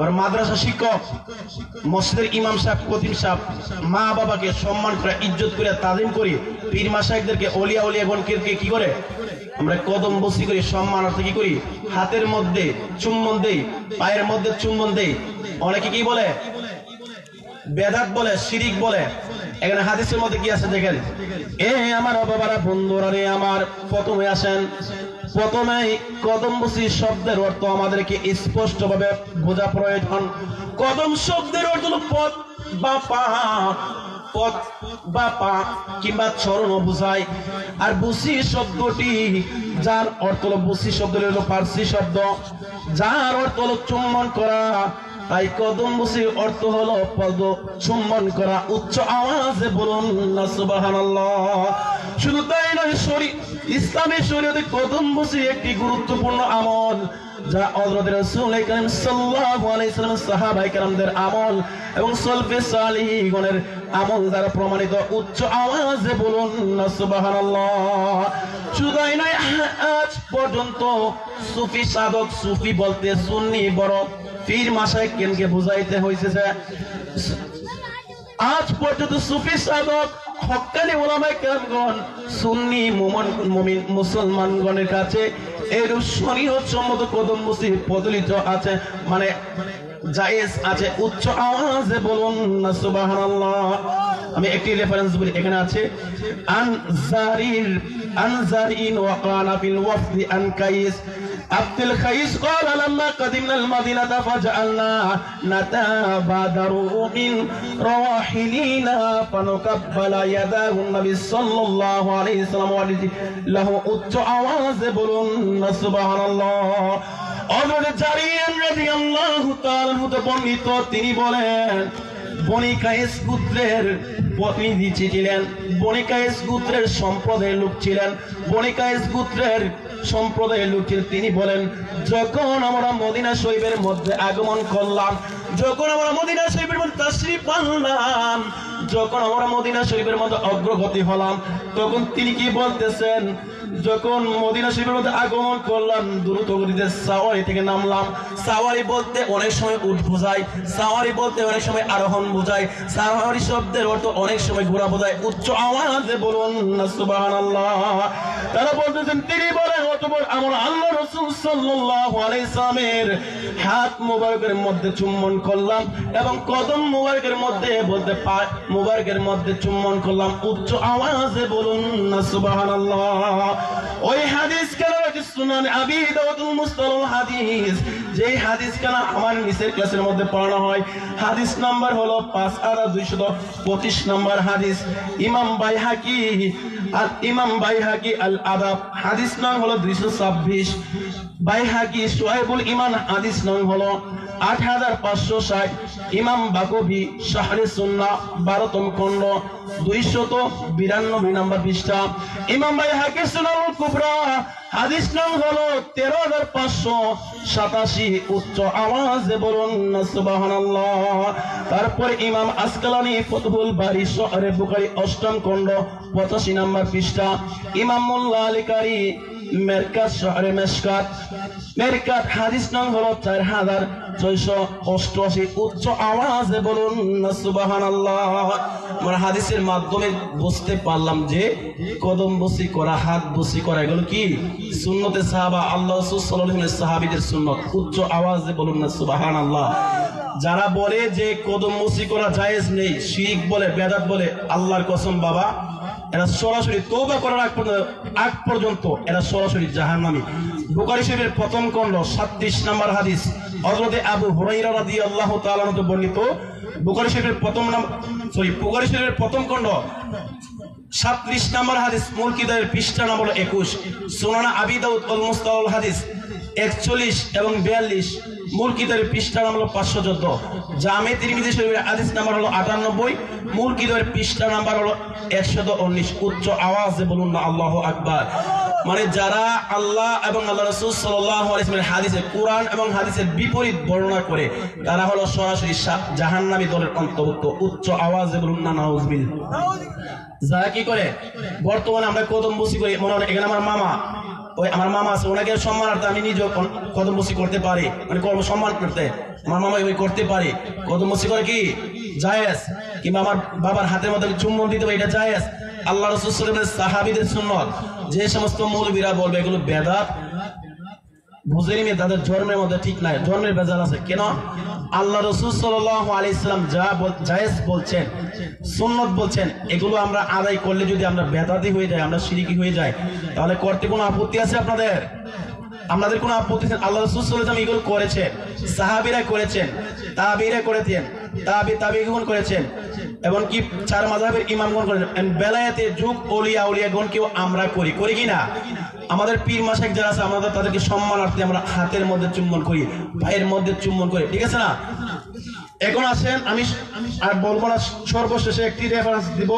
আর মাদ্রাসা শিক্ষক, মসজিদের ইমাম সাহেব, খতিব সাহেব, মা বাবাকে সম্মান করে, ইজ্জত করে, তাজিম করে, পীর মাশায়েখদেরকে, ওলিয়া উলিয়াগণকে কি করে? আমরা কদম বসি করি সম্মানার্থে কি করি হাতের মধ্যে চুম্বন দেই পায়ের মধ্যে চুম্বন দেই অনেকে কি বলে বেদাত বলে শিরিক বলে এখানে হাদিসের মধ্যে কি আছে দেখেন আমার বাবারা বন্ধুরা রে আমার প্রথমে আসেন প্রথমেই কদম বসি শব্দের অর্থ আমাদেরকে স্পষ্টভাবে বোঝা প্রয়োজন কদম শব্দের অর্থ হলো পথ বা পা পথ বা পা কিংবা চরণ বোঝায় আর বসি শব্দটি যার অর্থ হলো বসি শব্দ হলো ফার্সি শব্দ যার অর্থ হলো চুম্বন করা তাই কদম বসির অর্থ হলো পদ চুম্বন করা উচ্চ আওয়াজে বলুন না সুবহানাল্লাহ শুধু তাই নয় ইসলামী শরীয়তে কদম বসি একটি গুরুত্বপূর্ণ আমল যা হযরত রাসূল কারীম সাল্লাল্লাহু আলাইহি ওয়াসাল্লাম সাহাবায়ে কেরামদের আমল এবং সলফে সালিহগণের আমল দ্বারা প্রমাণিত উচ্চ আওয়াজে বলুন না সুবহানাল্লাহ শুধু তাই নয় আজ পর্যন্ত সুফি সাধক সুফি বলতে সুন্নি বড় পীর মাশায়েখকে বুঝাইতে হইছে যে আজ পর্যন্ত সুফি সাধক হক্কানি উলামায়ে কেরামগণ সুন্নি মুমিন মুসলমানগণের কাছে এরূপ শরীয়ত সম্মত কদম বসি প্রচলিত আছে মানে জায়েজ আছে উচ্চ আওয়াজে বলুন না সুবহানাল্লাহ আমি একটি রেফারেন্স বলি এখানে আছে আনজারিন ওয়া কানা ফিল ওয়াফদি আন কাইস عبد الخيس قال لما قدمنا المدينة فجعلنا نتبادر من رواحلنا فنقبل يداه النبي صلى الله عليه وسلم له উচ্চ আওয়াজে বলুন সুবহান আল্লাহ হযরত জারির রাদিয়াল্লাহু তাআলা বর্ণিত তিনি বলেন বনি কায়েস গোত্রের প্রতিনিধি ছিলেন বনি কায়েস গোত্রের সম্প্রদায়ের লোক ছিলেন বনি কায়েস গোত্রের সম্প্রদায়ের লোক ছিলেন তিনি বলেন যখন আমরা মদিনা শরীফের মধ্যে আগমন করলাম যখন আমরা মদিনা শরীফের মধ্যে তাশরীফ আনলাম যখন আমরা মদিনা শরীফের মধ্যে অগ্রগতি হলাম তখন তিনি কি বলতেছেন যখন মদিনা শরীফের মধ্যে আগমন করলাম দ্রুত গতিতে সাওয়ারি থেকে নামলাম সাওয়ারি বলতে অনেক সময় উট বোঝায় সাওয়ারি বলতে অনেক সময় আরোহণ বোঝায় সাওয়ারি শব্দের অর্থ অনেক সময় ঘোড়া বোঝায় উচ্চ আওয়াজে বলুন না সুবহানাল্লাহ তারা বলতেছেন তিনি বলেন অতঃপর আমরা আল্লাহ রাসূল সাল্লাল্লাহু আলাইহি সাল্লামের হাত মোবারকের মধ্যে চুম্বন করলাম এবং কদম মোবারকের মধ্যে বলতে পা মোবারকের মধ্যে চুম্বন করলাম উচ্চ আওয়াজে বলুন না সুবহানাল্লাহ ওই হাদিস কেন সুনান আবি দাউদুল মুস্তালাল হাদিস যে হাদিস কেন আমার নিচের ক্লাসের মধ্যে পড়ানো হয় হাদিস নাম্বার হলো 5225 নম্বর হাদিস ইমাম বাইহাকি আল আদাব হাদিস নং হলো 226 বাইহাকি শুআইবুল ঈমান হাদিস নং হলো 8560 ইমাম বাকবি শাহরে সুন্নাহ 12তম খণ্ড 292 নম্বর পৃষ্ঠা ইমাম বাইহাকি সুনানুল কুবরা হাদিস নং হলো 13587 উচ্চ আওয়াজে বলুন না সুবহানাল্লাহ তারপরে ইমাম আসকালানি ফতহুল বারি শরহে বুখারী 8ম খণ্ড 85 নম্বর পৃষ্ঠা ইমাম মোল্লা আলী কারি মেরকাত শহরে মেরকাত হাদিস নং হলো 4688 উচ্চ আওয়াজে বলুন না সুবহানাল্লাহ আমরা হাদিসের মাধ্যমে বুঝতে পারলাম যে কদম বসি করা হাত বসি করা এগুলো কি সুন্নতে সাহাবা আল্লাহ রাসূল সাল্লাল্লাহু আলাইহি ওয়াসাল্লাম সাহাবীদের সুন্নাত উচ্চ আওয়াজে বলুন না সুবহানাল্লাহ যারা বলে যে কদম বসি করা জায়েজ নেই শিরক বলে বেদাত বলে আল্লাহর কসম বাবা এরা সরাসরি তওবা করার আগ পর্যন্ত এরা সরাসরি জাহান্নামী বুখারী শরীফের প্রথম খণ্ড 37 নম্বর হাদিস হযরত আবু হুরায়রা রাদিয়াল্লাহু তাআলা হতে বর্ণিত বুখারী শরীফের প্রথম খণ্ড 37 নম্বর হাদিস মূল কিতাবের পৃষ্ঠা নম্বর 21 সুনান আবি দাউদ আল মুস্তালাল হাদিস 41 এবং 42 মূল কিতাবের পৃষ্ঠা নম্বর 514 জামে তিরমিজি শরীফের হাদিস নাম্বার হলো 98 মূল কিতাবের পৃষ্ঠা নাম্বার হলো 119 উচ্চ আওয়াজে বলুন না আল্লাহু আকবার মানে যারা আল্লাহ এবং আল্লাহ রাসূল সাল্লাল্লাহু আলাইহি ওয়াসাল্লামের হাদিসে কোরআন এবং হাদিসের বিপরীত বর্ণনা করে তারা হলো সরাসরি জাহান্নামী দলের অন্তর্ভুক্ত উচ্চ আওয়াজে বলুন না নাউযুবিল্লাহ যারা কি করে বর্তমানে আমরা কদম বসি করি মনে হয় এখানে আমার মামা ওই আমার মামা আছে ওনাকে সম্মানার্থে আমি নিজেও কদম বসি করতে পারি মানে কর্ম সম্মান করতে আমার মামা ওই করতে পারি কদম বসি করে কি জায়েজ কিংবা আমার বাবার হাতের মধ্যে চুম্বন দিতে হবে, এটা জায়েজ। আল্লাহ রাসূল সাল্লাল্লাহু আলাইহি ওয়াসাল্লামের সাহাবীদের সুন্নাত। যে সমস্ত মৌলবীরা বলবে এগুলো বেদাত, বুঝেনি তাদের জন্মের মধ্যে ঠিক নাই, জন্মের বেজাল আছে। কেন? আল্লাহ রাসূল সাল্লাল্লাহু আলাইহি সাল্লাম যা জায়েজ বলছেন, সুন্নাত বলছেন, এগুলো আমরা আদায় করলে যদি আমরা বেদাতি হয়ে যাই, আমরা শিরকি হয়ে যাই, তাহলে করতে কোনো আপত্তি আছে আপনাদের? আমাদের কোনো আপত্তি আছে? আল্লাহ রাসূল সাল্লাল্লাহু আলাইহি ওয়াসাল্লাম এগুলো করেছেন, সাহাবীরা করেছেন, তাবেঈরা করেছেন, তাবেঈগণ করেছেন, এমনকি চার মাযহাবের ইমামগণ করেছেন। বেলায়েতের যুগ উলিয়াগণকেও আমরা করি কি না? আমাদের পীর মাশায়েখ যারা আছে, আমরা তাদেরকে সম্মানার্থে আমরা হাতের মধ্যে চুম্বন করি, পায়ের মধ্যে চুম্বন করি, ঠিক আছে না? এখন আসেন, আমি আর বলবো না, সর্বশেষে একটি রেফারেন্স দিব।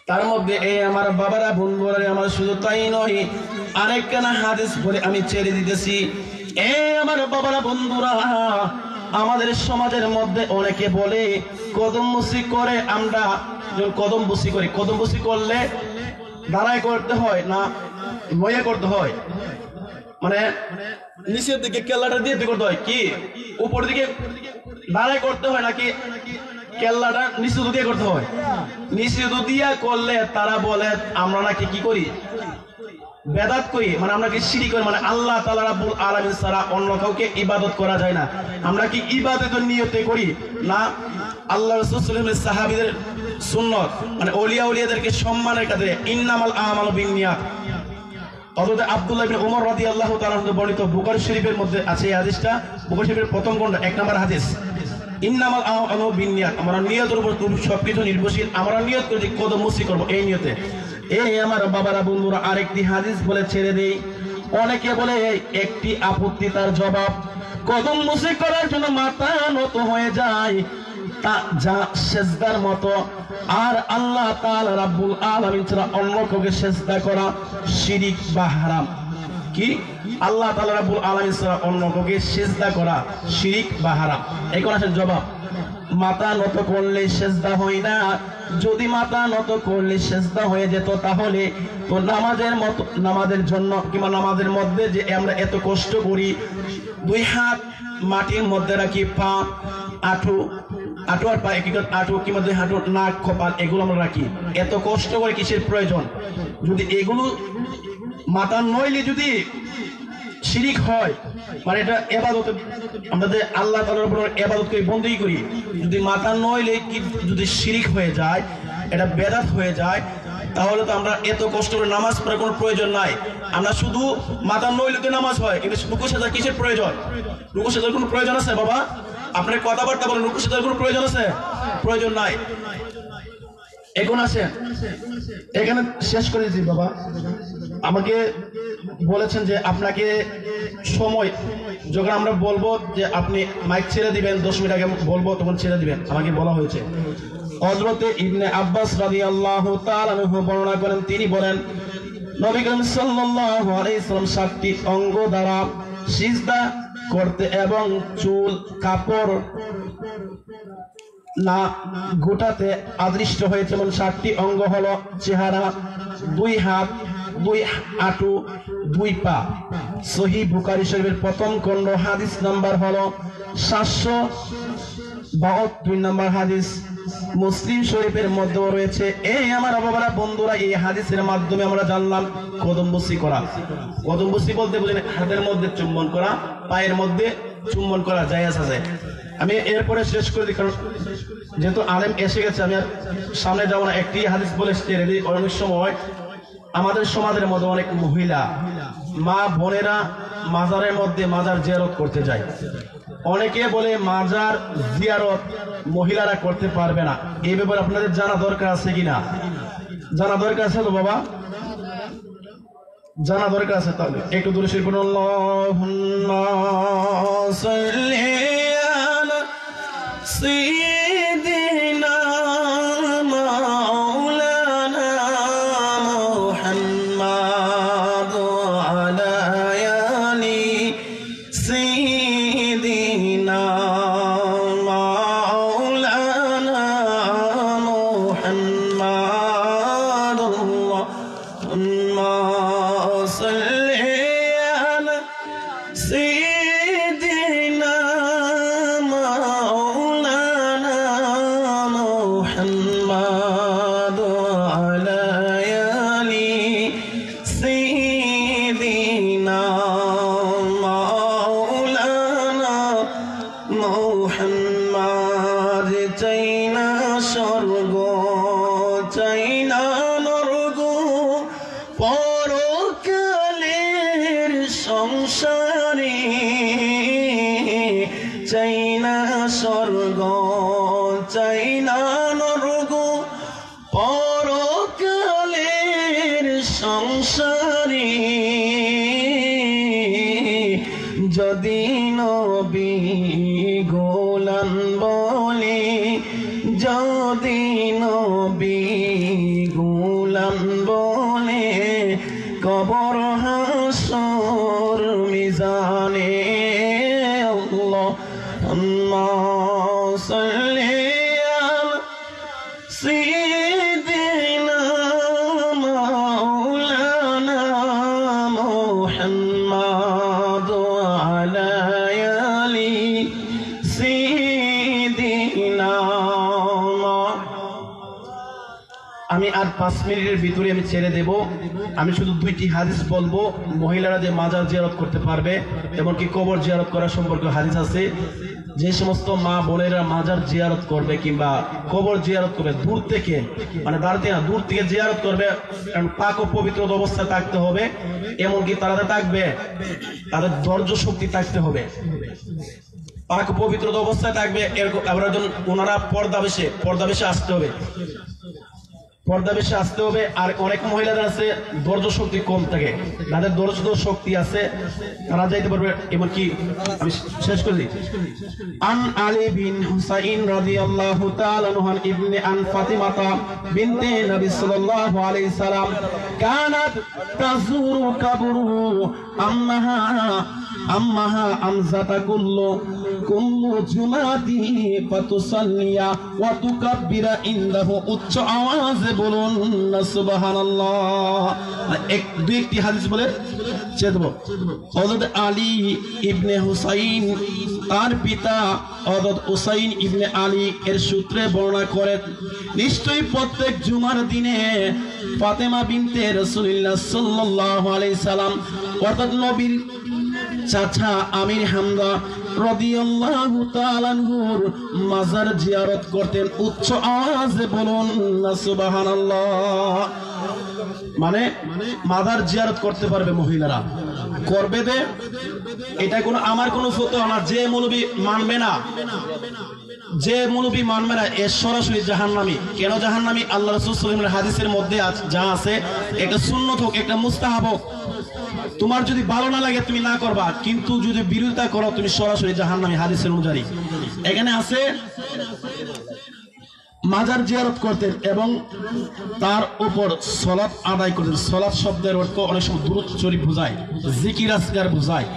তার মধ্যে এই আমার বাবারা বন্ধুরা, আমার শুধু তাই নয়, আরেকখানা হাদিস বলে আমি ছেড়ে দিতেছি। এই আমার বাবারা বন্ধুরা, আমাদের সমাজের মধ্যে অনেকে বলে কদম বসি করে, আমরা যখন কদম বসি করি, কদম বসি করলে দাঁড়ায় করতে হয় না নয়া করতে হয়? মানে নিচের দিকে কেল্লাটা দিয়ে করতে হয়, কি উপর দিকে দাঁড়ায় করতে হয় নাকি কেল্লাটা নিচু দিয়ে করতে হয়? নিচু দিয়া করলে তারা বলে আমরা নাকি কি করি? বেদাত করি, মানে আমরা কি শিরক করি, মানে আল্লাহ তাআলা রাব্বুল আলামিন ছাড়া অন্য কাউকে ইবাদত করা যায় না। আমরা কি ইবাদতের নিয়তে করি না? আল্লাহ রাসূল সাল্লাল্লাহু আলাইহি ওয়াসাল্লাম সাহাবীদের সুন্নাত, মানে ওলিয়াদেরকে সম্মানের কাছে ইন্নামাল আমালু বিন্নিয়াত। হযরত আব্দুল্লাহ ইবনে ওমর রাদিয়াল্লাহু তাআলা বর্ণিত বুখারী শরীফের মধ্যে আছে এই হাদিসটা, বুখারী শরীফের প্রথম খণ্ড 1 নম্বর হাদিস, ইন্নামাল আমালু বিন্নিয়াত। আমরা নিয়তের উপর সবকিছু নির্ভরশীল, আমরা নিয়ত করি কদম মুসি করব এই নিয়তে। এই আমার বাবারা বন্ধুরা, আরেকটি হাদিস বলে ছেড়ে দেই। অনেকে বলে একটি আপত্তি, তার জবাব, কদম মুসি করার জন্য মাথা নত হয়ে যায় তা যা সেজদার মতো, আর আল্লাহ তাআলা রাব্বুল আলামিন ছাড়া অন্য কাউকে সেজদা করা শিরক বা হারাম। কি? আল্লাহ তাআলা রাব্বুল আলামিন ছাড়া অন্য কাউকে সিজদা করা শিরক বা হারাম। এখন আসেন জবাব, মাথা নত করলে সিজদা হয় না। যদি মাথা নত করলে সিজদা হয়ে যেত, তাহলে তো নামাজের জন্য কিংবা নামাজের মধ্যে যে আমরা এত কষ্ট করি, দুই হাত মাটির মধ্যে রাখি, পা আঁটু আর পা আঁটু কিংবা দুই হাঁটু, নাক, কপাল, এগুলো আমরা রাখি, এত কষ্ট করে কিসের প্রয়োজন? যদি এগুলো মাথা নইলে যদি শিরিক হয়, মানে এটা ইবাদত, আমরা যে আল্লাহ তাআলার উপর ইবাদত করি, বندگی করি, যদি মাথা নইলে কি যদি শিরিক হয়ে যায়, এটা বেদাত হয়ে যায়, তাহলে তো আমরা এত কষ্ট করে নামাজ পড়ার কোনো প্রয়োজন নাই। আমরা শুধু মাথা নইলে তো নামাজ হয়, কিন্তু রুকু সেজদা কিসের প্রয়োজন? রুকু সেজদার কোনো প্রয়োজন আছে বাবা? আপনার কথাবার্তা বলেন, রুকু সেজদার কোনো প্রয়োজন আছে? প্রয়োজন নাই। এখন আসেন, এখানে শেষ করে দিই বাবা। আমাকে বলেছেন যে আপনাকে সময় যখন আমরা বলবো যে আপনি মাইক ছেড়ে দিবেন, 10 মিনিট আগে বলবো তখন ছেড়ে দিবেন, আমাকে বলা হয়েছে। হযরতে ইবনে আব্বাস রাদিয়াল্লাহু তাআলা আনহু বর্ণনা করেন, তিনি বলেন নবী করিম সাল্লাল্লাহু আলাইহি সাল্লাম 7টি অঙ্গ দ্বারা সিজদা করতে এবং চুল কাপড় না গোটাতে আদৃষ্ট হয়েছে। যেমন 7টি অঙ্গ হলো চেহারা, 2 হাত, 2 হাঁটু, 2 পা। সহিহ বুখারী শরীফের প্রথম খণ্ড হাদিস নাম্বার হলো 772 নম্বর হাদিস। মুসলিম শরীফের মধ্যে রয়েছে। এই আমার বাবারা বন্ধুরা, এই হাদিসের মাধ্যমে আমরা জানলাম কদমবুসি করা। কদমবুসি বলতে বুঝেন হাতের মধ্যে চুম্বন করা, পায়ের মধ্যে চুম্বন করা জায়েজ আছে। আমি এরপরে শেষ করে দিই, কারণ যেহেতু আলেম এসে গেছে, আমি আর সামনে যাবো না। একটি হাদিস বলে ছেড়ে দিই। অনেক সময় আমাদের সমাজের মধ্যে অনেক মহিলা মা বোনেরা মাজারের মধ্যে মাজার জিয়ারত করতে যায়। অনেকে বলে মাজার জিয়ারত মহিলারা করতে পারবে না। এই ব্যাপারে আপনাদের জানা দরকার আছে কিনা? জানা দরকার আছে তো বাবা? জানা দরকার আছে। তাহলে একটু দূরে শিরপুর আল্লাহুম্মা সাল্লি আলা সাইয়্যিদিনা মাওলানা মুহাম্মাদ আলা আলি সাইয়্যিদিনা মাওলানা মুহাম্মাদ আল্লাহুম্মা صل على سيدنا مولانا محمد وعلى آله سيدنا مولانا محمد চাইনা স্বর্গ চাইনা নরক পরকালের সংসারে চাইনা স্বর্গ চাইনা নরক পরকালের সংসারে যদি নবী গোলাম বলে যদি নবী গোলাম বলে কবর হাসর মিজানে আল্লাহুম্মা সাল্লি আলা সাইয়্যিদিনা মাওলানা মুহাম্মদ ওয়া আলা আলি সাইয়্যিদিনা। আমি আর 5 মিনিটের ভিতরে আমি ছেড়ে দেব। আমি শুধু 2টি হাদিস বলবো। মহিলারা যে মাজার জিয়ারত করতে পারবে, এমনকি কবর জিয়ারত করা সম্পর্কে হাদিস আছে। যে সমস্ত মা বোনেরা মাজার জিয়ারত করবে কিংবা কবর জিয়ারত করবে দূর থেকে, মানে দাঁড়াতে না, দূর থেকে জিয়ারত করবে, কারণ পাক ও পবিত্র অবস্থায় থাকতে হবে। এমনকি তারা থাকবে, তাদের ধৈর্য শক্তি থাকতে হবে, পাক পবিত্র অবস্থায় থাকবে। এরকম ওনারা পর্দা বেশে আসতে হবে, পর্দা বেশি আসতে হবে। আর অনেক মহিলাদের আছে ধৈর্য শক্তি কম থাকে, তাদের ধৈর্য শক্তি আছে, তারা যাইতে পারবে। এমনকি আমি শেষ করে দিই। আন আলী বিন হুসাইন রাদিয়াল্লাহু তাআলা আনহু ইবনে আন ফাতিমাতা বিনতে নবী সাল্লাল্লাহু আলাইহি সাল্লাম কানাত তাজুরু কাবরু আম্মাহা আমজাতা কুল্লু জুমাতি ফাতুসাল্লিয়া ওয়া তুকাব্বিরা ইনদাহু। উচ্চ আওয়াজে বলুন না সুবহানাল্লাহ। একটি হাদিস বলে ছেড়ে দেব। হযরত আলী ইবনে হুসাইন, তার পিতা হযরত হুসাইন ইবনে আলী এর সূত্রে বর্ণনা করেন, নিশ্চয়ই প্রত্যেক জুমার দিনে ফাতেমা বিনতে রাসূলুল্লাহ সাল্লাল্লাহু আলাইহি সাল্লাম অর্থাৎ নবীর চাচা আমির হামজা রাদিয়াল্লাহু তাআলা আনহুর মাজার জিয়ারত করতেন। উচ্চ আওয়াজে বলুন না সুবহানাল্লাহ। মানে মাজার জিয়ারত করতে পারবে মহিলারা, করবে দে। এটা কোনো আমার কোনো ফতোয়া না। যে মৌলবী মানবে না, যে মৌলবী মানবে না, এর সরাসরি জাহান্নামী। কেন জাহান্নামী? আল্লাহ রাসূল সাল্লাল্লাহু আলাইহি ওয়াসাল্লামের হাদিসের মধ্যে যা আছে, একটা সুন্নত হোক, একটা মুস্তাহাব হোক, তোমার যদি ভালো না লাগে তুমি না করবা, কিন্তু যদি বিরোধিতা করো তুমি সরাসরি জাহান্নামী, হাদিসের অনুযায়ী। এখানে আছে মাজার জিয়ারত করতেন এবং তার উপর সালাত আদায় করতেন। সালাত শব্দের অর্থ অনেক সময় দুরূদ শরীফ বোঝায়, জিকির আজকার বোঝায়।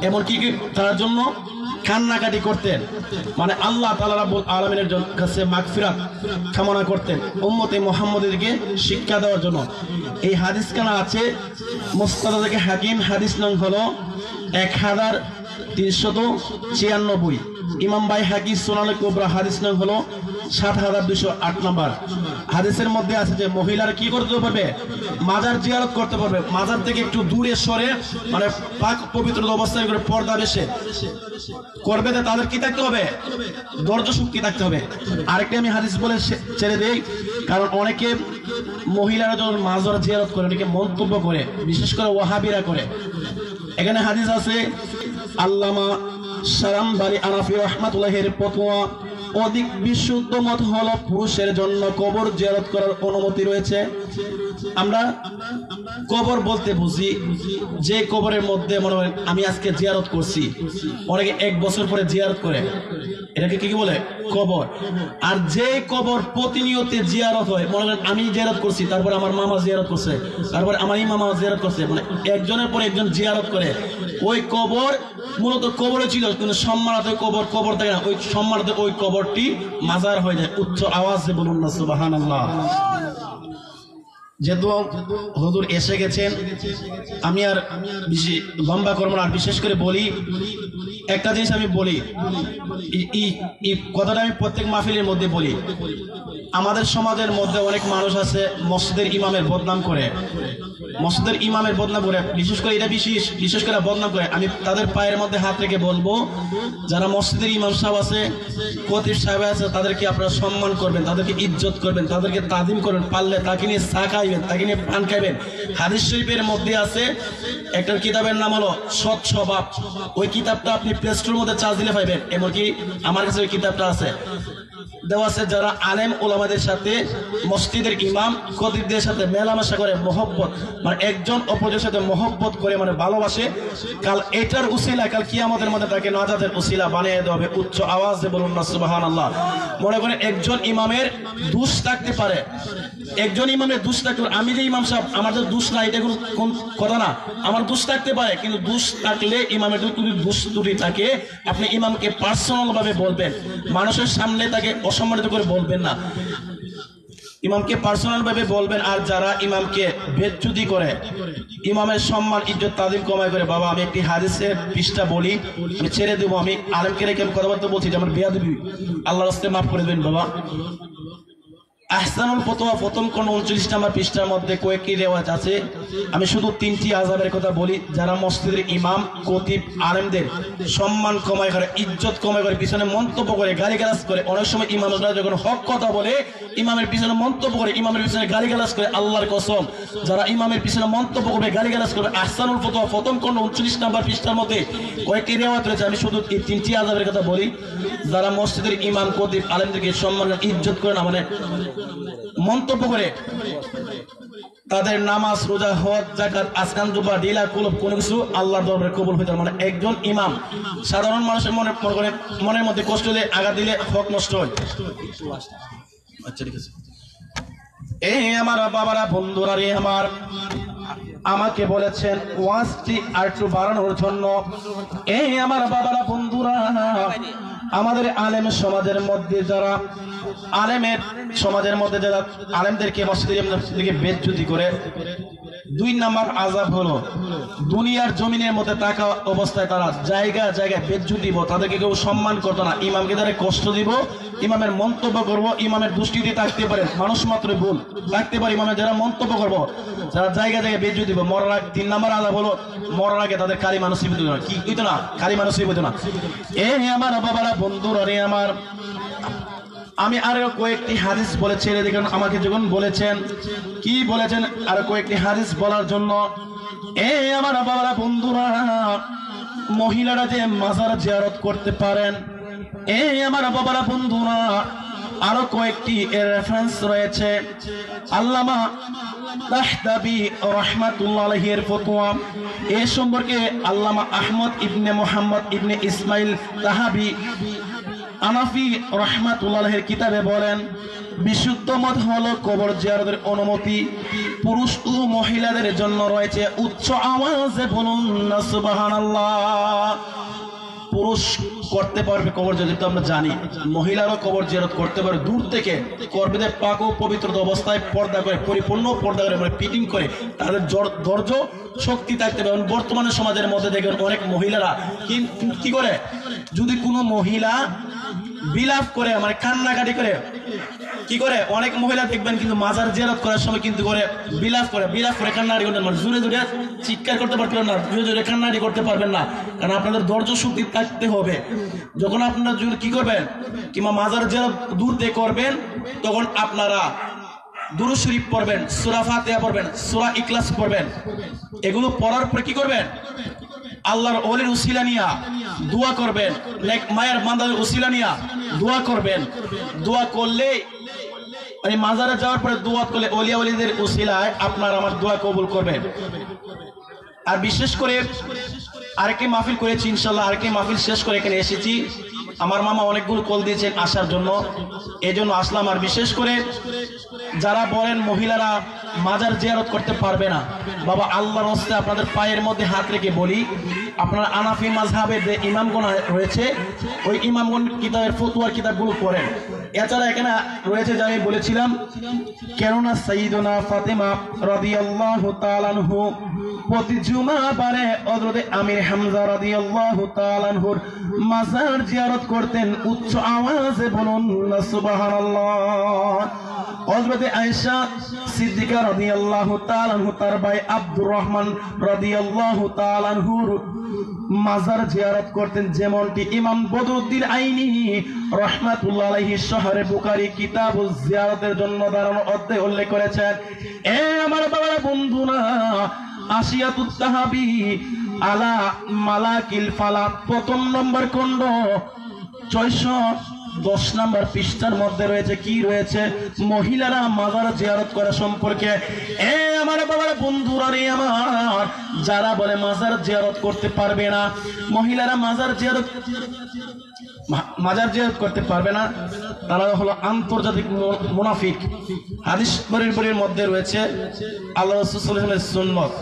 এমনকি তার জন্য কান্নাকাটি করতেন, মানে আল্লাহ তাআলা রাব্বুল আলামিনের কাছে মাগফিরাত কামনা করতেন উম্মতে মুহাম্মাদীদেরকে শিক্ষা দেওয়ার জন্য। এই হাদিস কানা আছে মুস্তাদরাক হাকিম, হাদিস নং হলো 1396। ইমাম বাইহাকি সুনানে কুবরা হাদিস নং হলো 7208 নম্বর। হাদিসের মধ্যে আছে যে মহিলারা কি করতে পারবে? মাজার জিয়ারত করতে পারবে। মাজার থেকে একটু দূরে সরে, মানে পাক পবিত্র অবস্থায় করে পর্দা বেশে করবে, তাদের কি থাকতে হবে? ধৈর্য শক্তি থাকতে হবে। আরেকটা আমি হাদিস বলে ছেড়ে দেই, কারণ অনেকে মহিলারা যখন মাজার জিয়ারত করে অনেকে মন্তব্য করে, বিশেষ করে ওয়াহাবিরা করে। এখানে হাদিস আছে, আল্লামা সারাম বারি আনাফি রাহমাতুল্লাহির ফতোয়া, অধিক বিশুদ্ধ মত হলো পুরুষের জন্য কবর জিয়ারত করার অনুমতি রয়েছে। আমরা কবর বলতে বুঝি যে কবরের মধ্যে মনে হয় আমি আজকে জিয়ারত করছি, অনেকে 1 বছর পরে জিয়ারত করে, এটাকে কি বলে? কবর। আর যে কবর প্রতিনিয়ত জিয়ারত হয়, মনে করেন আমি জিয়ারত করছি, তারপরে আমার মামা জিয়ারত করছে, তারপরে আমার মামা জিয়ারত করছে, মানে একজনের পর একজন জিয়ারত করে, ওই কবর মূলত কবরে ছিল কিন্তু সম্মানিত কবর থাকে না, ওই সম্মানিত ওই কবরটি মাজার হয়ে যায়। উচ্চ আওয়াজে বলুন না সুবহানাল্লাহ। যেহেতু হুজুর এসে গেছেন, আমি আর বেশি লম্বা করব না। আর বিশেষ করে বলি একটা জিনিস, আমি বলি এই কথাটা আমি প্রত্যেক মাহফিলের মধ্যে বলি। আমাদের সমাজের মধ্যে অনেক মানুষ আছে মসজিদের ইমামের বদনাম করে, মসজিদের ইমামের বদনাম করে, বিশেষ করে এটা বিশেষ করে বদনাম করে। আমি তাদের পায়ের মধ্যে হাত রেখে বলবো, যারা মসজিদের ইমাম সাহেব আছে, খতিব সাহেব আছে, তাদেরকে আপনারা সম্মান করবেন, তাদেরকে ইজ্জত করবেন, তাদেরকে তাজিম করবেন, পারলে তাকে নিয়ে চা খাইবেন, তাকে নিয়ে পান খাইবেন। হাদিস শরীফের মধ্যে আছে, একটা কিতাবের নাম হলো সৎ স্বভাব। ওই কিতাবটা আপনি প্লে স্টোরের মধ্যে চার্জ দিলে পাইবেন, এমনকি আমার কাছে ওই কিতাবটা আছে, দেওয়া আছে। যারা আলেম ওলামাদের সাথে, মসজিদের ইমাম খতিবদের সাথে মেলামেশা করে, মহব্বত মানে একজন অপরের সাথে মহব্বত করে, মানে ভালোবাসে, কাল এটার উসিলা, কাল কিয়ামতের মধ্যে তাকে নাজাতের উসিলা বানিয়ে দেওয়া হবে। উচ্চ আওয়াজে বলুন না সুবহানাল্লাহ। মনে করেন একজন ইমামের দোষ থাকতে পারে, একজন ইমামের দোষ থাকতে পারে। আমি যে ইমাম সাহেব, আমার তো দোষ না, এটা কোন কথা না, আমার দোষ থাকতে পারে, কিন্তু দোষ থাকলে ইমামের যদি দোষ ত্রুটি থাকে, আপনি ইমামকে পার্সোনাল ভাবে বলবেন, মানুষের সামনে তাকে অসম্মানিত করে বলবেন না, ইমামকে পার্সোনাল ভাবে বলবেন। আর যারা ইমামকে বেজ্জতি করে, ইমামের সম্মান ইজ্জত তাজিম কমায় করে, বাবা আমি একটি হাদিসের পৃষ্ঠা বলি, আমি ছেড়ে দেবো, আমি আলেমকে রেখে কথাবার্তা বলছি, যে আমার বেয়াদবি, আল্লাহর রাস্তায় মাফ করে দেবেন বাবা। আহসানুল ফতোয়া প্রথম কোন 29 নম্বর পৃষ্ঠার মধ্যে কয়েকটি রেওয়াজ আছে। আমি শুধু 3টি আযাবের কথা বলি। যারা মসজিদের ইমাম খতিব আলেমদের সম্মান কমায় করে, ইজ্জত কমায় করে, পিছনে মন্তব্য করে, গালিগালাজ করে, অনেক সময় ইমামরা যখন হক কথা বলে ইমামের পিছনে মন্তব্য করে, ইমামের পিছনে গালিগালাজ করে, আল্লাহর কসম যারা ইমামের পিছনে মন্তব্য করবে, গালিগালাজ করবে, আহসানুল ফতোয়া প্রথম কোন 29 নম্বর পৃষ্ঠার মধ্যে কয়েকটি রেওয়াজ রয়েছে। আমি শুধু এই 3টি আযাবের কথা বলি। যারা মসজিদের ইমাম খতিব আলেমদেরকে সম্মান ইজ্জত করে না, মানে মন্তব্য করে, তাদের নামাজ রোজা হজ যাকাত আসকান জুবা ডিলা কুলব কোনো কিছু আল্লাহর দরবারে কবুল হইতে পারে। মানে একজন ইমাম সাধারণ মানুষের মনের মধ্যে কষ্ট দিলে, আঘাত দিলে হক নষ্ট হয়। আচ্ছা ঠিক আছে। এই আমার বাবারা, বন্ধুরা রে আমার, আমাকে বলেছেন ওয়াজটি আর একটু বাড়ানোর জন্য। এই আমার বাবারা, বন্ধুরা, আমাদের আলেম সমাজের মধ্যে যারা আলেমদেরকে মসজিদে বেজ্জতি করে, 2 নম্বর আযাব হলো দুনিয়ার জমিনের মধ্যে থাকা অবস্থায় তারা জায়গায় জায়গায় বেজ্জতি দিব, তাদেরকে কেউ সম্মান করতো না, ইমামকে তারা কষ্ট দিব, ইমামের মন্তব্য করব, ইমামের দুষ্কৃতি থাকতে পারে, মানুষ মাত্র ভুল থাকতে পারে, ইমামের যারা মন্তব্য করবো, যারা জায়গায় জায়গায় বেজ্জতি দিব। মরার আগে 3 নম্বর আযাব হলো মরার আগে তাদের কালিমা নসিব হইতো না। কি হইতো না? কালিমা নসিব হইতো না। এই আমার বাবারা, বন্ধুরা রে আমার, আমি আরো কয়েকটি হাদিস বলে ছেড়ে দেখুন। আমাকে যখন বলেছেন, কি বলেছেন, আরো কয়েকটি হাদিস বলার জন্য। এই আমার বাবারা, বন্ধুরা, মহিলারা যে মাজার জিয়ারত করতে পারেন, এই আমার বাবারা, বন্ধুরা, আরো কয়েকটি রেফারেন্স রয়েছে। আল্লামা তাহতাবি রাহমাতুল্লাহ আলাইহির ফতোয়া এই সম্পর্কে আল্লামা আহমদ ইবনে মুহাম্মদ ইবনে ইসমাইল তাহাবি আনাফি রাহমাতুল্লাহ আলাইহির কিতাবে বলেন, বিশুদ্ধ মত হলো কবর জিয়ারতের অনুমতি পুরুষ ও মহিলাদের জন্য রয়েছে। উচ্চ আওয়াজে বলুন না সুবহানাল্লাহ। পুরুষ করতে পারবে কবর জিয়ারত, আমরা জানি, মহিলারাও কবর জিয়ারত করতে পারে, দূর থেকে করবে, পাক ও পবিত্র অবস্থায় পর্দা করে, পরিপূর্ণ পর্দা করে, মানে ফিটিং করে, তাদের ধৈর্য শক্তি থাকতে পারে। বর্তমানে সমাজের মধ্যে দেখবেন অনেক মহিলারা কি করে, যদি কোনো মহিলা বিলাপ করে, মানে কান্নাকাটি করে, কি করে, অনেক মহিলা দেখবেন কিন্তু মাজার জিয়ারত করার সময় কিন্তু করে বিলাপ করে কান্নাকাটি করতে, মানে জোরে জোরে চিৎকার করতে পারবেন না, জোরে জোরে কান্নাকাটি করতে পারবেন না, কারণ আপনাদের ধৈর্য শক্তি থাকতে হবে। যখন আপনারা কি করবেন, কিংবা মাজার জিয়ারত দূর থেকে করবেন, তখন আপনারা দুরূদ শরীফ পড়বেন, সূরা ফাতিহা পড়বেন, সূরা ইখলাস পড়বেন। এগুলো পড়ার পরে কি করবেন, আল্লাহর ওলির উসিলা নিয়া দোয়া করবেন, নেক মায়ের বান্দার উসিলা নিয়া দোয়া করবেন। দোয়া করলে, মানে মাজারে যাওয়ার পরে দোয়া করলে ওলিয়া ওলিদের উসিলায় আপনার আমার দোয়া কবুল করবেন। আর বিশেষ করে আরেকটি মাহফিল করেছি, ইনশাআল্লাহ আরেকটি মাহফিল শেষ করে এখানে এসেছি। আমার মামা অনেকগুলো কল দিয়েছেন আসার জন্য, এজন্য আসলাম। আর বিশেষ করে যারা বলেন মহিলারা মাজার জিয়ারত করতে পারবে না, বাবা আল্লাহর রাস্তে আপনাদের পায়ের মধ্যে হাত রেখে বলি, আপনারা আনাফি মাযহাবের যে ইমামগণ রয়েছে, ওই ইমামগণ কিতাবের ফতোয়ার কিতাবগুলো পড়েন। এছাড়া এখানে রয়েছে যে আমি বলেছিলাম, কেননা সাইয়্যিদুনা ফাতেমা রাদিয়াল্লাহু তাআলা আনহু প্রতি জুমাবারে হযরত আমির হামজা রাদিয়াল্লাহু তাআলা আনহুর মাজার জিয়ারত করতেন। উচ্চ আওয়াজে বলুন না সুবহানাল্লাহ। হযরত আয়েশা সিদ্দিকা রাদিয়াল্লাহু তাআলা আনহু তার ভাই আব্দুর রহমান রাদিয়াল্লাহু তাআলা আনহুর মাজার জিয়ারত করতেন, যেমনটি ইমাম বদরুদ্দিন আইনি রাহমাতুল্লাহ আলাইহি শহরে বুখারী কিতাবুজ জিয়ারতের জন্য দাঁড়ানো অধ্যায় উল্লেখ করেছেন। এ আমার বাবারা বন্ধুরা, আসিয়াতুত তাহাবি আলা মালাকিল ফালাক প্রথম নম্বর খণ্ড 610 নম্বর পৃষ্ঠার মধ্যে রয়েছে কি রয়েছে, মহিলারা মাজার জিয়ারত করা সম্পর্কে। এ আমার বাবার বন্ধুরা রে আমার, যারা বলে মাজার জিয়ারত করতে পারবে না, মহিলারা মাজার জিয়ারত করতে পারবে না, তারা হলো আন্তর্জাতিক মুনাফিক। হাদিস বরির মধ্যে রয়েছে আল্লাহ রাসূল সাল্লাল্লাহু আলাইহি ওয়াসাল্লামের সুন্নাত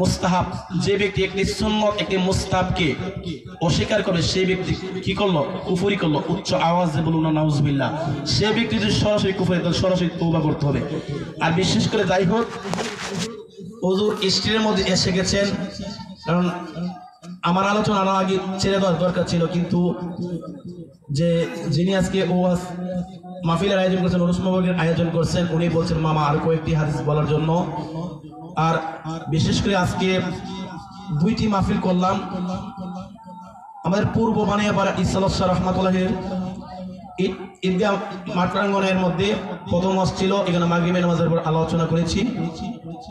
মুস্তাহাব, যে ব্যক্তি একটি সুন্নাত একটি মুস্তাহাবকে অস্বীকার করে সেই ব্যক্তি কি করলো, কুফরি করলো। উচ্চ আওয়াজে বলুন না নাউজুবিল্লাহ। সেই ব্যক্তি যদি সরাসরি কুফরি, তাহলে সরাসরি তওবা করতে হবে। আর বিশেষ করে যাই হোক, হুজুর স্ত্রীর মধ্যে এসে গেছেন, কারণ আমার আলোচনা আরো আগে ছেড়ে দেওয়ার দরকার ছিল, কিন্তু যে যিনি আজকে ওয়াজ মাহফিলের আয়োজন করছেন, অনুষ্ঠানের আয়োজন করছেন, উনি বলছেন মামা আর কয়েকটি হাদিস বলার জন্য। আর বিশেষ করে আজকে 2টি মাহফিল করলাম। আমাদের পূর্ব বানিয়াপাড়া ইসালুস রহমাতুল্লাহের ঈদগাহ মাঠ প্রাঙ্গণের মধ্যে প্রথম ওয়াজ ছিল, এখানে মাগরিবের নামাজের পর আলোচনা করেছি।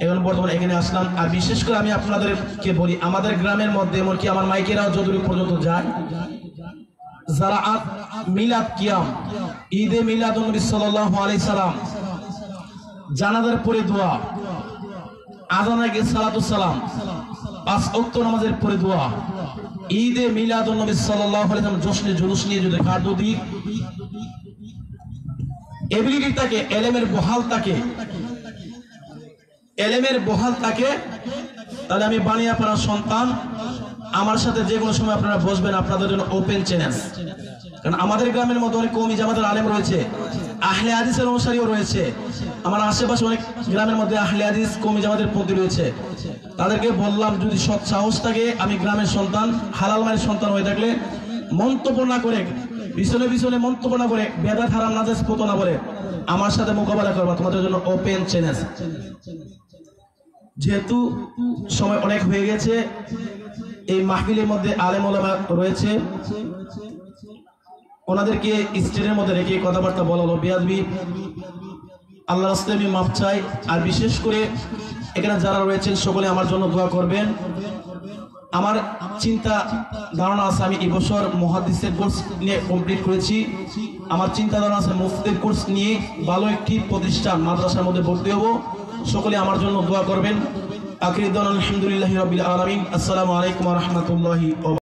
এখন বর্তমানে এখানে আসলাম। আর বিশেষ করে আমি আপনাদেরকে বলি, আমাদের গ্রামের মধ্যে এমনকি আমার মাইকেরাও যতদূর পর্যন্ত যায়, যারা মিলাদ কিয়াম ঈদে মিলাদুন নবী সাল্লাল্লাহু আলাইহি সাল্লাম, জানাজার পরে দোয়া, আযানের আগে সালাতুস সালাম, 5 ওয়াক্ত নামাজের পরে দোয়া, ঈদে মিলাদুন নবী সাল্লাল্লাহু আলাইহি সাল্লাম জশ্নে জুলুস নিয়ে যদি কার্যদি এবিলিটি থাকে, এলেমের বহাল থাকে, তাহলে আমি বানিয়াপাড়ার সন্তান, আমার সাথে যে কোনো সময় আপনারা বসবেন, আপনাদের জন্য ওপেন চ্যালেঞ্জ। কারণ আমাদের গ্রামের মধ্যে অনেক কওমি জামাতের আলেম রয়েছে, আহলে হাদিসের অনুসারীও রয়েছে। আমার আশেপাশে অনেক গ্রামের মধ্যে আহলে হাদিস কওমি জামাতের পন্থী রয়েছে। তাদেরকে বললাম, যদি সৎ সাহস থাকে, আমি গ্রামের সন্তান, হালাল মায়ের সন্তান হয়ে থাকলে মন্তব্য না করে, পিছনে মন্তব্য না করে, বেদাত হারাম নাজায়েজ ফতোয়া না বলে আমার সাথে মোকাবেলা করবা, তোমাদের জন্য ওপেন চ্যালেঞ্জ। যেহেতু সময় অনেক হয়ে গেছে, এই মাহফিলের মধ্যে আলেম ওলামা রয়েছে, ওনাদেরকে স্টেজের মধ্যে রেখে কথাবার্তা বলা হলো বেয়াদবি, আল্লাহর রাস্তায় আমি মাফ চাই। আর বিশেষ করে এখানে যারা রয়েছেন সকলে আমার জন্য দোয়া করবেন। আমার চিন্তা ধারণা আছে, আমি এবছর মুহাদ্দিসের কোর্স নিয়ে কমপ্লিট করেছি। আমার চিন্তা ধারণা আছে মুফতির কোর্স নিয়ে ভালো একটি প্রতিষ্ঠান মাদ্রাসার মধ্যে ভর্তি হব। সকলে আমার জন্য দোয়া করবেন। আখির দাওয়ানা আলহামদুলিল্লাহি রাব্বিল আলামিন। আসসালামু আলাইকুম ওয়া রাহমাতুল্লাহি।